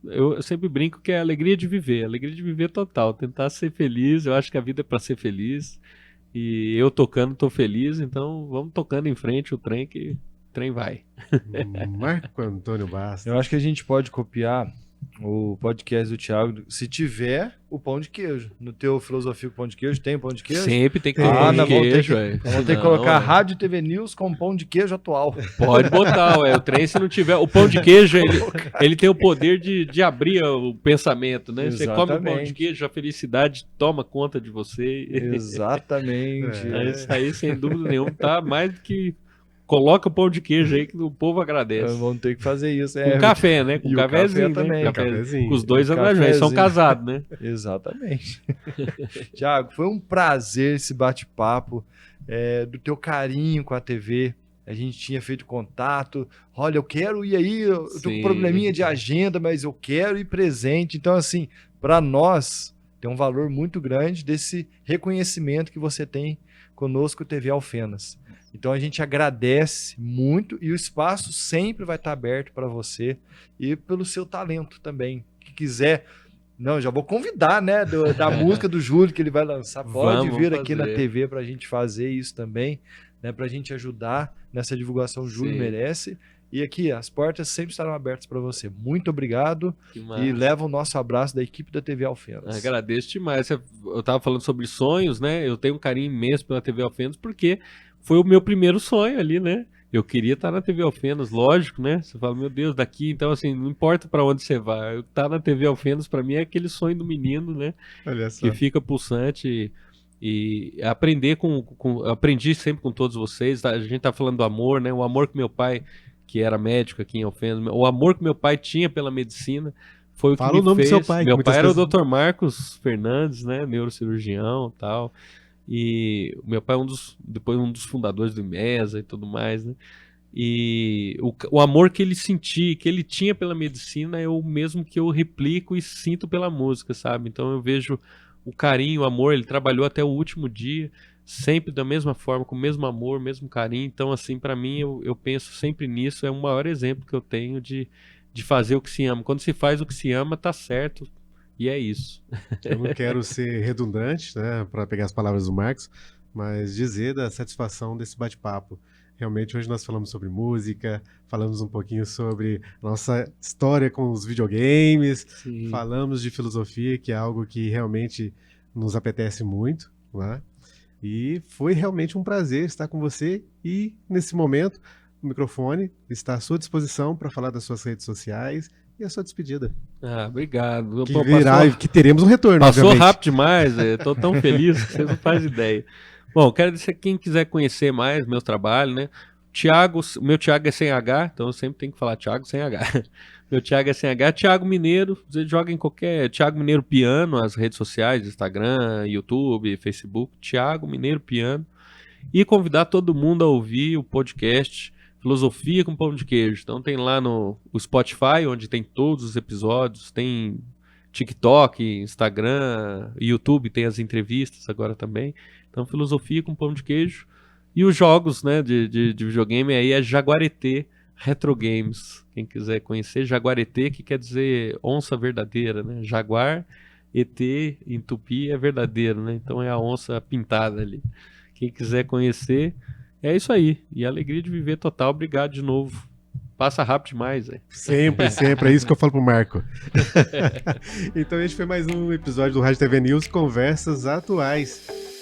eu sempre brinco que é a alegria de viver total, tentar ser feliz. Eu acho que a vida é para ser feliz. E eu tocando, tô feliz, então vamos tocando em frente o trem, que o trem vai. Marco Antônio Bastos. Eu acho que a gente pode copiar o podcast do Thiago, se tiver o pão de queijo. No teu Filosofia com Pão de Queijo, tem pão de queijo? Sempre tem que ter Ah, pão de nós vamos ter queijo, que- Vamos ter que colocar Rádio e TV News com pão de queijo atual. Pode botar, o trem, se não tiver. O pão de queijo, ele tem o poder de abrir o pensamento, né? Você come o pão de Exatamente. queijo, a felicidade toma conta de você. Exatamente. Isso aí, sem dúvida nenhuma, tá mais do que. Coloca o pão de queijo aí que o povo agradece. Vamos ter que fazer isso. Com café, né? Com E o cafezinho, café também. né? Cafezinho. Com os dois O andam juntos, eles são cafezinho. casados, né? Exatamente. Thiago, foi um prazer esse bate-papo, do teu carinho com a TV. A gente tinha feito contato. Olha, eu quero ir aí, eu tô com Sim. um probleminha de agenda, mas eu quero ir presente. Então, assim, para nós, tem um valor muito grande desse reconhecimento que você tem conosco, TV Alfenas. Então, a gente agradece muito e o espaço sempre vai estar aberto para você e pelo seu talento também. Que quiser. Não, já vou convidar, né? Da música do Júlio que ele vai lançar. Pode Vamos vir aqui na fazer. TV para a gente fazer isso também, né? Para a gente ajudar nessa divulgação. O Júlio Sim. merece. E aqui, as portas sempre estarão abertas para você. Muito obrigado Que e massa. leva o nosso abraço da equipe da TV Alfenas. Agradeço demais. Eu tava falando sobre sonhos, né? Eu tenho um carinho imenso pela TV Alfenas, porque foi o meu primeiro sonho ali, né? Eu queria estar na TV Alfenas, lógico, né? Você fala, meu Deus, daqui, então assim, não importa para onde você vai. Estar na TV Alfenas, para mim, é aquele sonho do menino, né? Olha só. Que fica pulsante e aprender aprendi sempre com todos vocês. Tá? A gente tá falando do amor, né? O amor que meu pai, que era médico aqui em Alfenas, o amor que meu pai tinha pela medicina foi o Fala que me o nome do fez. seu pai, que Meu muitas pai era o pessoas- Dr. Marcos Fernandes, né? Neurocirurgião e tal. E o meu pai é depois um dos fundadores do IMESA e tudo mais, né? E o amor que ele sentia, que ele tinha pela medicina é o mesmo que eu replico e sinto pela música, sabe? Então eu vejo o carinho, o amor, ele trabalhou até o último dia, sempre da mesma forma, com o mesmo amor, o mesmo carinho. Então, assim, pra mim, eu penso sempre nisso, é o maior exemplo que eu tenho de fazer o que se ama. Quando se faz o que se ama, tá certo, e é isso. Eu não quero ser redundante, né, para pegar as palavras do Marcos, mas dizer da satisfação desse bate-papo. Realmente, hoje nós falamos sobre música, falamos um pouquinho sobre nossa história com os videogames, Sim. falamos de filosofia, que é algo que realmente nos apetece muito, né? E foi realmente um prazer estar com você. E, nesse momento, o microfone está à sua disposição para falar das suas redes sociais e a sua despedida. Ah, obrigado. Que Pô, virá, que teremos um retorno, passou obviamente. rápido demais, eu tô tão feliz que vocês não fazem ideia. Bom, quero dizer, quem quiser conhecer mais meus trabalhos, né? O meu Thiago é sem H, então eu sempre tenho que falar Thiago sem H. Meu Thiago é sem H, Thiago Mineiro, você joga em qualquer Thiago Mineiro Piano, as redes sociais, Instagram, YouTube, Facebook, Thiago Mineiro Piano. E convidar todo mundo a ouvir o podcast Filosofia com Pão de Queijo. Então tem lá no Spotify, onde tem todos os episódios, tem TikTok, Instagram, YouTube, tem as entrevistas agora também. Então, Filosofia com Pão de Queijo. E os jogos, né, de videogame aí é Jaguareté Retro Games. Quem quiser conhecer, Jaguareté, que quer dizer onça verdadeira, né? Jaguar, ET, em tupi é verdadeiro, né? Então é a onça pintada ali. Quem quiser conhecer, é isso aí. E a alegria de viver total. Obrigado de novo. Passa rápido demais, velho. Sempre, sempre. É isso que eu falo pro Marco. Então, este foi mais um episódio do Rádio TV News Conversas Atuais.